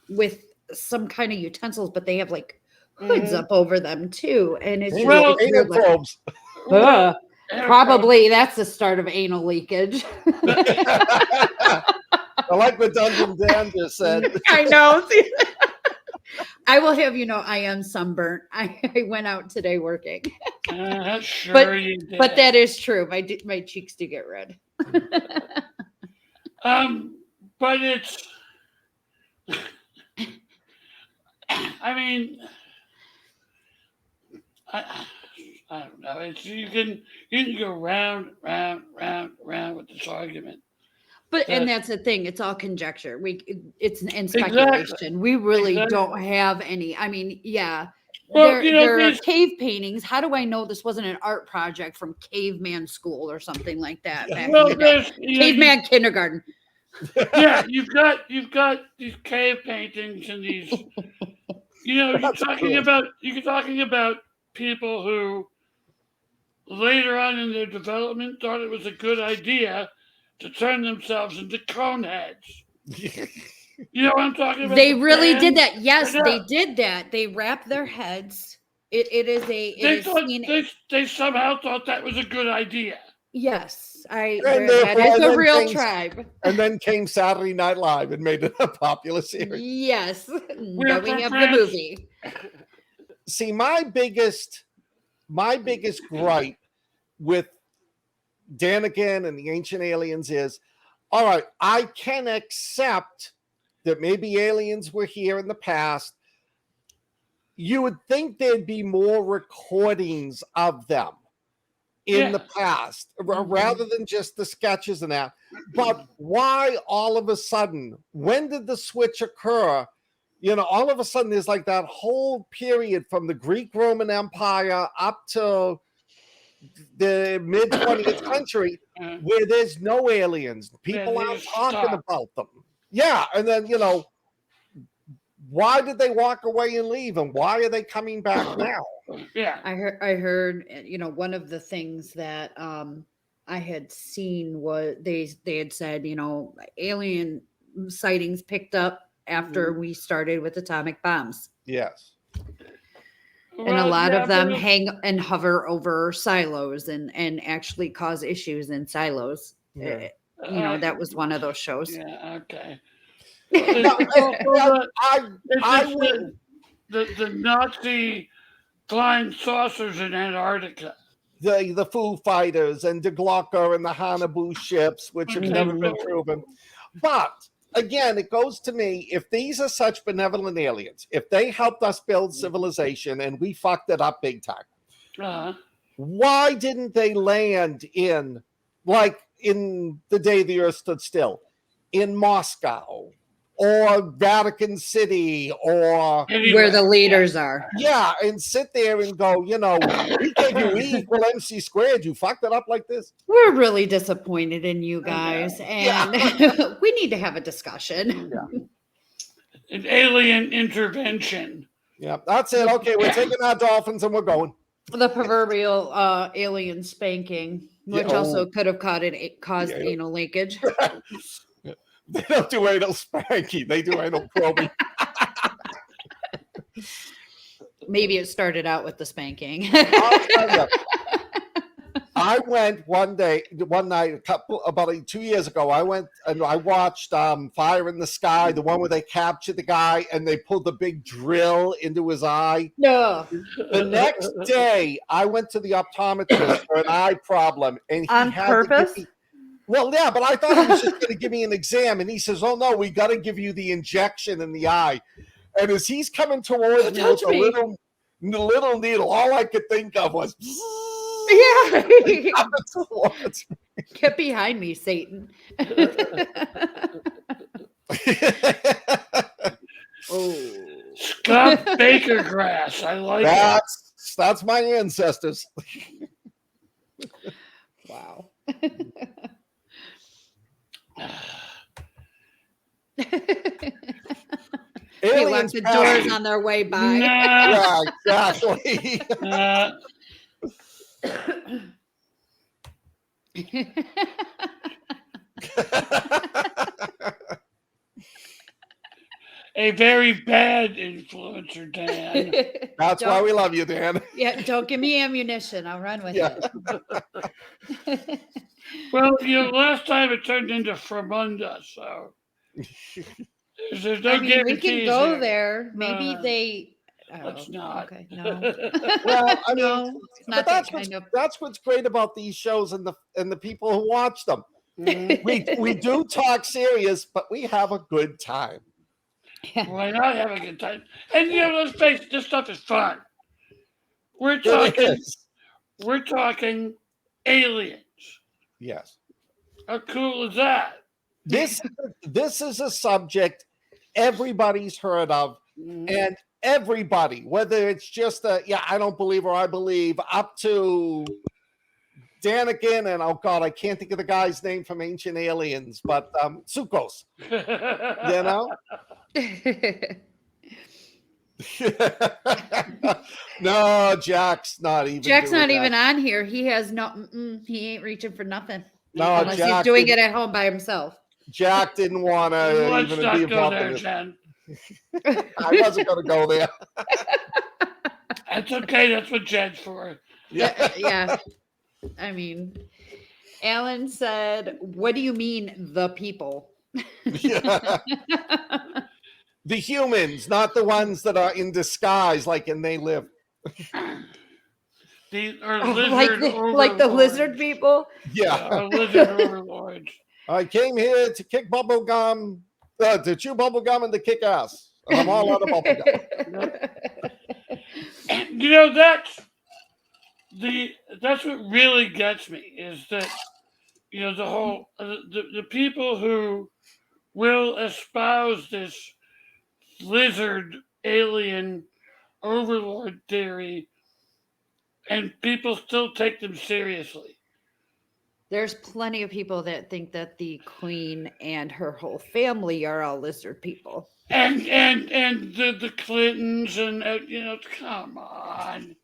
with some kind of utensils, but they have like hoods up over them too, and it's just Well, it's weird looking. Probes. Ugh. Probably that's the start of anal leakage. I like what Dungeon Dan just said. I know. I will have you know, I am sunburnt. I went out today working, Sure you did. but that is true. My cheeks do get red. But it's. I mean, I don't know. It's you can go round with this argument. But and that's the thing; it's all conjecture. It's in speculation. Exactly. We really Exactly. don't have any. I mean, yeah, Well, there are these- cave paintings. How do I know this wasn't an art project from caveman school or something like that? Back Well, in the day? there's Caveman kindergarten. Yeah, you've got these cave paintings and these. You're That's talking good. about people who later on in their development thought it was a good idea to turn themselves into cone heads. You know what I'm talking about? They The really did band? that. Yes, Yeah. they did that. They wrapped their heads. It is a. It They is thought seen, they somehow thought that was a good idea. yes, And that therefore, is and a then real came- tribe. And then came Saturday Night Live and made it a popular series. Yes, We're then we from have France. the movie. See, my biggest gripe with Danigan and the Ancient Aliens is, all right, I can accept that maybe aliens were here in the past. You would think there'd be more recordings of them in the past rather than just the sketches and that. But why all of a sudden? When did the switch occur? All of a sudden there's like that whole period from the Greek Roman Empire up to the mid 20th century where there's no aliens. People they aren't just talking stop. about them. Yeah, and then Why did they walk away and leave? And why are they coming back now? Yeah. I heard, one of the things that I had seen was they had said, alien sightings picked up after we started with atomic bombs. Yes. And a lot yeah, of them but hang and hover over silos and actually cause issues in silos. Yeah. That was one of those shows. Yeah, okay. No, It's also I it's would. the Nazi flying saucers in Antarctica. The Foo Fighters and the Glocker and the Hanabu ships, which have Okay, never been so- proven. But again, it goes to me, if these are such benevolent aliens, if they helped us build civilization and we fucked it up big time, Uh, why didn't they land in, like in the day the earth stood still, in Moscow or Vatican City or Where the leaders are. yeah, and sit there and go, we gave you E equal MC squared. You fucked it up like this. We're really disappointed in you I know. guys, and we need to have a discussion. an alien intervention. Yeah, that's it. Okay, we're taking our dolphins and we're going. The proverbial alien spanking, which Yeah. also could have caused Yeah. anal leakage. They don't do anal spanking. They do anal probing. Maybe it started out with the spanking. I'll tell you, I went one night, about 2 years ago. I went and I watched Fire in the Sky, the one where they captured the guy and they pulled the big drill into his eye. No, The next day, I went to the optometrist for an eye problem, and he on had purpose. To give me, well, yeah, but I thought he was just going to give me an exam, and he says, "Oh no, we got to give you the injection in the eye." And as he's coming towards me with Touch a me. little needle, all I could think of was, Yeah, coming towards me. get behind me, Satan. Oh, Scott Baker grass. I like it. That's my ancestors. wow. They locked Aliens the passing. doors on their way by. Nah, Yeah, exactly. a very bad influencer, Dan. That's why we love you, Dan. Yeah, don't give me ammunition. I'll run with Yeah. it. Well, last time it turned into Fremunda, so there's no I mean, we guarantees can go here. there. Maybe No. they. Oh, Let's not. Okay, no. Well, I mean, No, it's but not that's that kind of. that's what's great about these shows and the people who watch them. Mhm. We do talk serious, but we have a good time. Why not have a good time? And let's face it, this stuff is fun. We're It talking. is. We're talking aliens. Yes. How cool is that? This is a subject everybody's heard of, and everybody, whether it's just I don't believe or I believe, up to Daniken and oh god, I can't think of the guy's name from Ancient Aliens, but Sukos, you know. No, Jack's not even. Jack's doing not that. even on here. He has no. He ain't reaching for nothing. No, Unless Jack he's doing didn't- it at home by himself. Jack didn't want to Let's even not be go involved there, in this. Jen. I wasn't going to go there. That's okay. That's what Jen's for. Yeah. Yeah. I mean, Alan said, "What do you mean, the people?" Yeah. The humans, not the ones that are in disguise, like in They Live. These are like lizard the lizard overlords. people. Yeah. Are lizard overlords. I came here to kick bubble gum, to chew bubble gum and to kick ass. And I'm all out of bubble gum. That's what really gets me is that the whole the people who will espouse this lizard alien overlord theory and people still take them seriously. There's plenty of people that think that the queen and her whole family are all lizard people. And the Clintons and come on.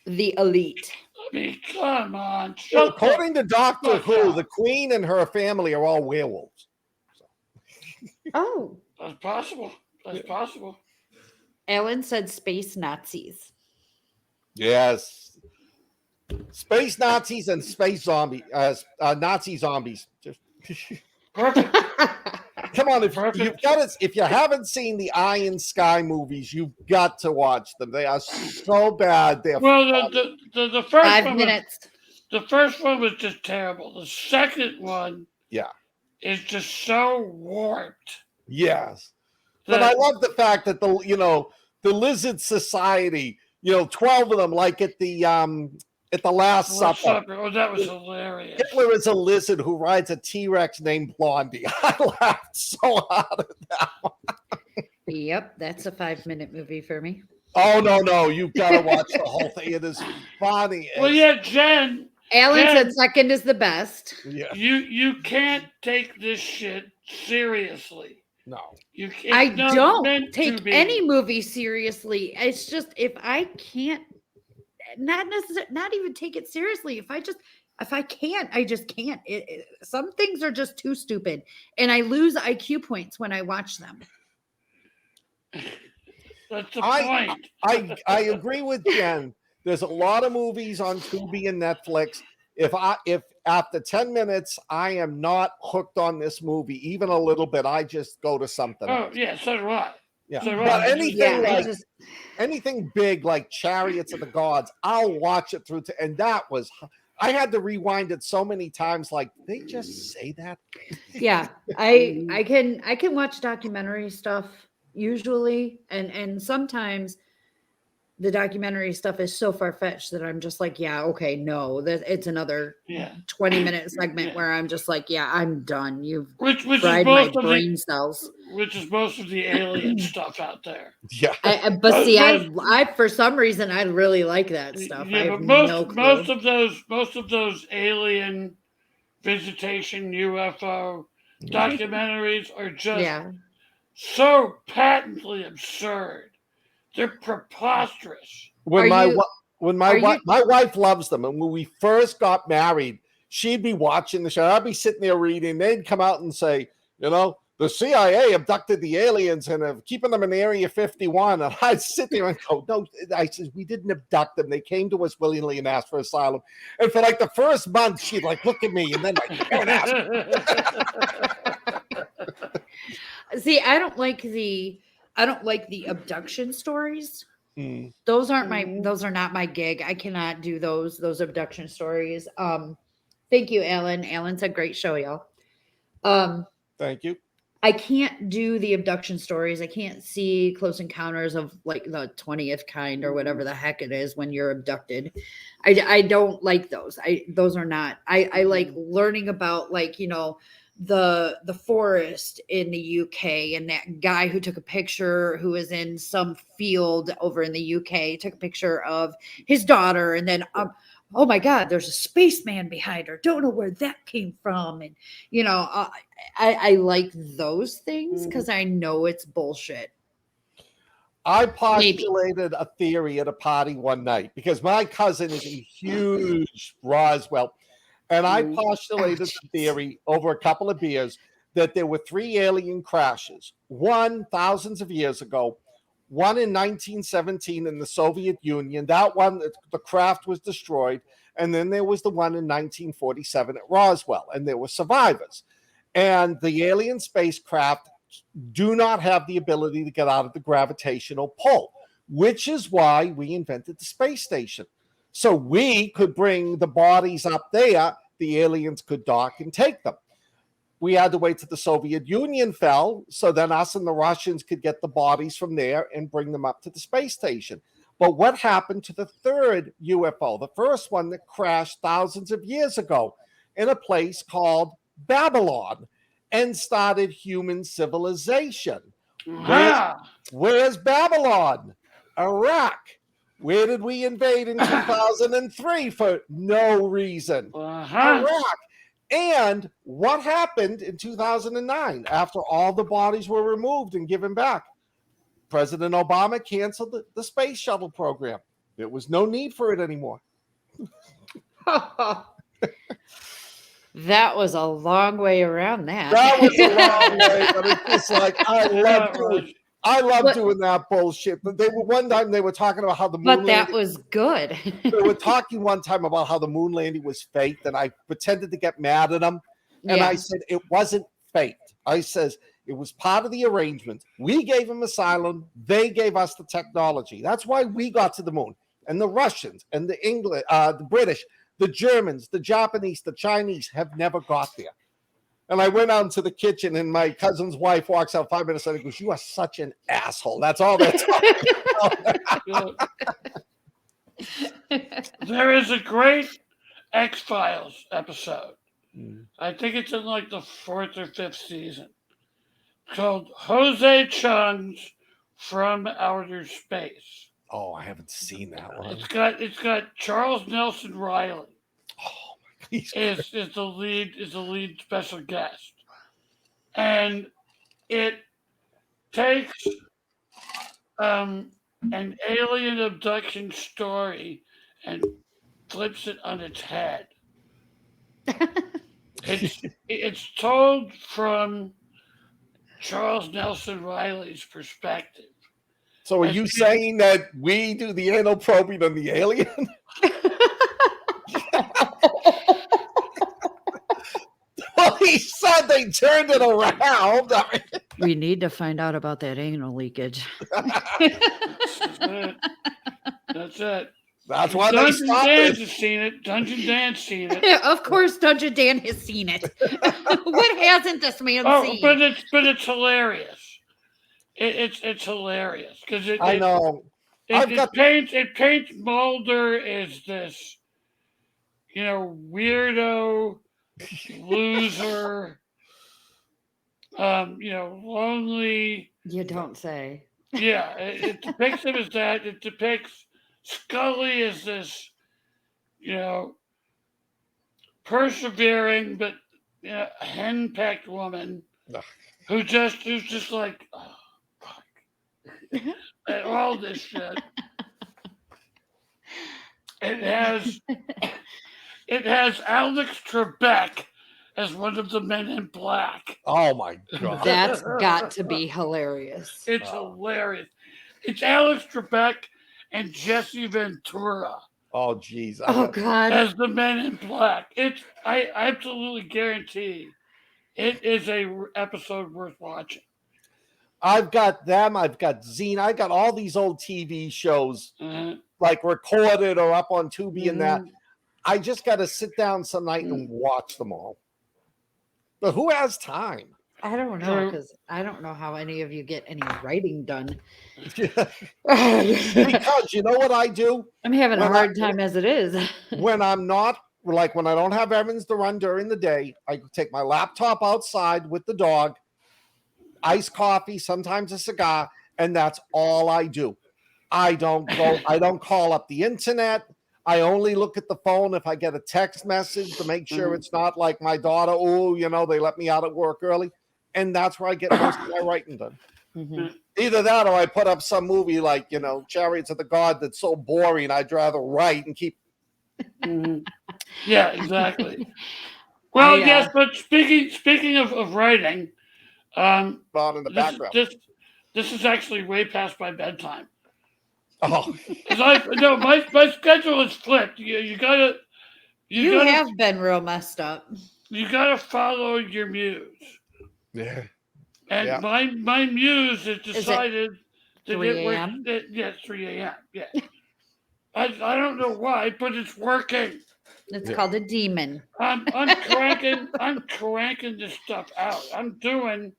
The elite. I mean, come on. Well, Shut the according to Doctor fuck Who, up. the Queen and her family are all werewolves. Oh, That's possible. That's possible. Alan said space Nazis. Yes. Space Nazis and space zombie, Nazi zombies. Just Perfect. come on, if Perfect. you've got it, if you haven't seen the Iron Sky movies, you've got to watch them. They are so bad. They're Well, the first 5 one minutes. the first one was just terrible. The second one, Yeah. is just so warped. Yes. But I love the fact that the Lizard Society, 12 of them, like at the Last Supper. Oh, that was hilarious. Hitler is a lizard who rides a T-Rex named Blondie. I laughed so hard at that one. Yep, that's a 5-minute movie for me. Oh, no. You've got to watch the whole thing. It is funny. Well, yeah, Jen, Alan Jen, said second is the best. Yeah. you can't take this shit seriously. No. I don't meant to take be. any movie seriously. It's just if I can't, not even take it seriously. If I can't, I just can't. Some things are just too stupid, and I lose IQ points when I watch them. That's the point. I agree with Jen. There's a lot of movies on Tubi and Netflix. If after 10 minutes I am not hooked on this movie even a little bit, I just go to something else. Yeah, so do I. Yeah. So do But I. anything big like Chariots of the Gods, I'll watch it through and that was I had to rewind it so many times, like they just say that. Yeah, I can watch documentary stuff usually, and sometimes the documentary stuff is so far-fetched that I'm just like, yeah, okay, no, it's another 20-minute segment where I'm just like, yeah, I'm done. You've which fried my brain cells. Which is most of the alien stuff out there. Yeah. But see, I for some reason I really like that stuff. Yeah, I have but no clue. most of those alien visitation UFO documentaries are just so patently absurd. They're preposterous. When my wife loves them, and when we first got married, she'd be watching the show. I'd be sitting there reading. They'd come out and say, the CIA abducted the aliens and are keeping them in Area 51. And I'd sit there and go, no, I said, we didn't abduct them. They came to us willingly and asked for asylum. And for like the first month, she'd like look at me and then like, don't ask. See, I don't like the abduction stories. Those are not my gig. I cannot do those abduction stories. Thank you, Alan. Alan said great show, y'all. Thank you. I can't do the abduction stories. I can't see Close Encounters of like the 20th kind or whatever the heck it is when you're abducted. I don't like those. Those are not. I like learning about like, the forest in the UK and that guy who took a picture who was in some field over in the UK took a picture of his daughter and then oh my God, there's a spaceman behind her. Don't know where that came from. And, I like those things because I know it's bullshit. I postulated a theory at a party one night because my cousin is a huge Roswell. And I postulated the theory over a couple of beers that there were 3 alien crashes. One thousands of years ago, one in 1917 in the Soviet Union. That one, the craft was destroyed. And then there was the one in 1947 at Roswell, and there were survivors. And the alien spacecraft do not have the ability to get out of the gravitational pull, which is why we invented the space station. So we could bring the bodies up there, the aliens could dock and take them. We had to wait till the Soviet Union fell, so then us and the Russians could get the bodies from there and bring them up to the space station. But what happened to the third UFO, the first one that crashed thousands of years ago in a place called Babylon and started human civilization? Where's Babylon? Iraq. Where did we invade in 2003 for no reason? Iraq. And what happened in 2009 after all the bodies were removed and given back? President Obama canceled the space shuttle program. There was no need for it anymore. That was a long way around that. That was a long way, but it's just like I love doing that bullshit. But one time they were talking about how the moon But that landing, was good. they were talking one time about how the moon landing was faked, and I pretended to get mad at them. And I said it wasn't faked. I says it was part of the arrangement. We gave them asylum. They gave us the technology. That's why we got to the moon. And the Russians and the English, the British, the Germans, the Japanese, the Chinese have never got there. And I went out into the kitchen, and my cousin's wife walks out 5 minutes later and goes, "You are such an asshole." That's all they're talking about. There is a great X-Files episode. I think it's in like the 4th or 5th season, called Jose Chung's From Outer Space. Oh, I haven't seen that one. It's got Charles Nelson Riley Oh my God. is the lead special guest, and it takes an alien abduction story and flips it on its head. It's told from Charles Nelson Riley's perspective. So are you saying that we do the anal probing on the alien? Well, he said they turned it around. We need to find out about that anal leakage. That's it. That's why they Dungeon stopped Dan's it. has seen it. Dungeon Dan's seen it. Of course, Dungeon Dan has seen it. What hasn't this man seen? But it's hilarious. It's hilarious because I know. It paints Mulder as this, weirdo, loser, lonely. You don't say. Yeah, it depicts him as that. It depicts Scully as this, persevering but henpecked woman who's just like, oh, fuck. And all this shit. It has Alex Trebek as one of the men in black. Oh my God. That's got to be hilarious. It's hilarious. It's Alex Trebek and Jesse Ventura Oh geez. Oh God. as the men in black. I absolutely guarantee it is a episode worth watching. I've got them. I've got Xena. I got all these old TV shows Uh, like recorded or up on Tubi and that. Mhm. I just got to sit down some night and watch them all. But who has time? I don't know, because I don't know how any of you get any writing done. Because you know what I do? I'm having a When hard time as it is. When I'm not, like when I don't have errands to run during the day, I take my laptop outside with the dog, iced coffee, sometimes a cigar, and that's all I do. I don't call up the internet. I only look at the phone if I get a text message to make sure it's not like my daughter, they let me out at work early. And that's where I get most of my writing done. Mhm. Either that or I put up some movie like, Chariots of the God that's so boring, I'd rather write and keep. yeah, exactly. Well, Yeah. yes, but speaking of writing, on in the background. This is actually way past my bedtime. Oh, Because my schedule is flipped. You gotta have been real messed up. you gotta follow your muse. yeah. And Yeah. my muse has decided that 3 it a.m.? works. Yeah, 3 a.m. Yeah. I don't know why, but it's working. It's called a demon. I'm cranking this stuff out. I'm doing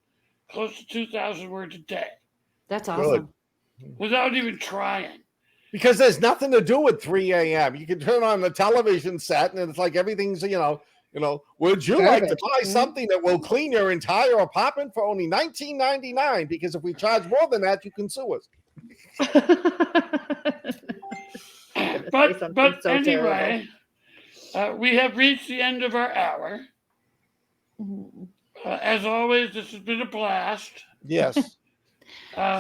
close to 2,000 words a day That's awesome. without even trying. Because there's nothing to do at 3 a.m. You can turn on the television set and it's like everything's, would you like to buy something that will clean your entire apartment for only $19.99? Because if we charge more than that, you can sue us. But anyway, we have reached the end of our hour. As always, this has been a blast. Yes. This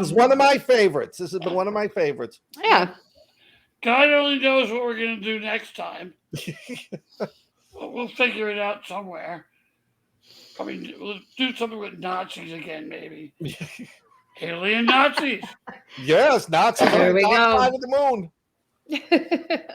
is Um, one of my favorites. This has been one of my favorites. Yeah. God only knows what we're going to do next time. We'll figure it out somewhere. I mean, we'll do something with Nazis again, maybe. Alien Nazis. Yes, Nazis on There the we dark go. side of the moon.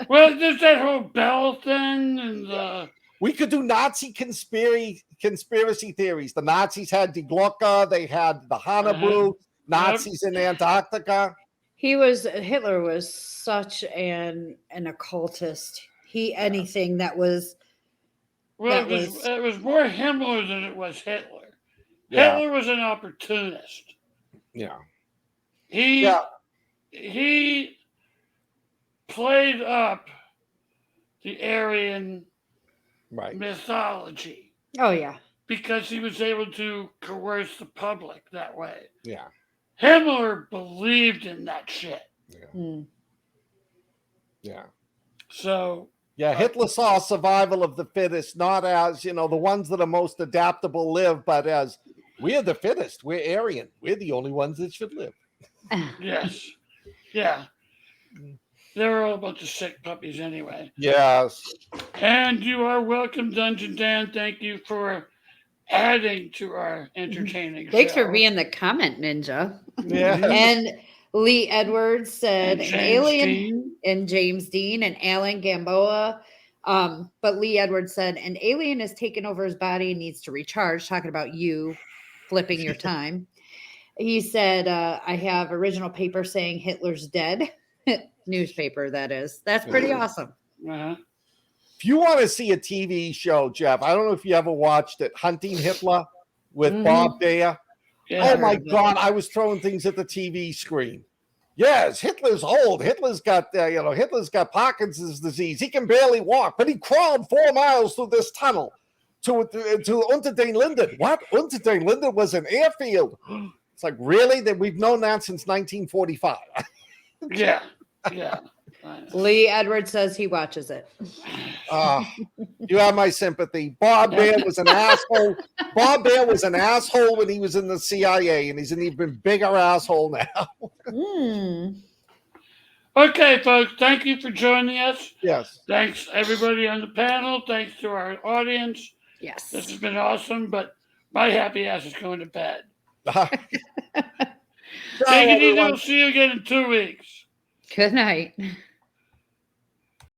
Well, there's that whole Bell thing and We could do Nazi conspiracy theories. The Nazis had Die Glocke, they had the Hannibal, Nazis in Antarctica. Hitler was such an occultist. Anything that was well, That it was more Himmler than it was Hitler. Yeah. Hitler was an opportunist. Yeah. He played up the Aryan Right. mythology oh yeah. because he was able to coerce the public that way. Yeah. Himmler believed in that shit. Mm. Yeah. So Yeah, Hitler saw survival of the fittest, not as, the ones that are most adaptable live, but as we're the fittest. We're Aryan. We're the only ones that should live. yes. Yeah. They're all a bunch of sick puppies anyway. Yes. And you are welcome, Dungeon Dan. Thank you for adding to our entertaining Thanks show. for being the comment ninja. Yeah. And Lee Edwards said And an James alien Dean. and James Dean and Alan Gamboa. But Lee Edwards said an alien has taken over his body and needs to recharge, talking about you flipping your time. He said, I have original paper saying Hitler's dead. Newspaper, that is. That's pretty awesome. Uh-huh. If you want to see a TV show, Jeff, I don't know if you ever watched it, Hunting Hitler with Bob Dare. Yeah. Oh my God, I was throwing things at the TV screen. Yes, Hitler's old. Hitler's got Parkinson's disease. He can barely walk, but he crawled 4 miles through this tunnel to Unter den Linden. What? Unter den Linden was an airfield. It's like, really? That we've known that since 1945. Yeah. Lee Edwards says he watches it. You have my sympathy. Bob Dare was an asshole. Bob Dare was an asshole when he was in the CIA, and he's an even bigger asshole now. Okay, folks. Thank you for joining us. Yes. Thanks, everybody on the panel. Thanks to our audience. Yes. This has been awesome, but my happy ass is going to bed. Take it easy. We'll see you again in 2 weeks. Good night.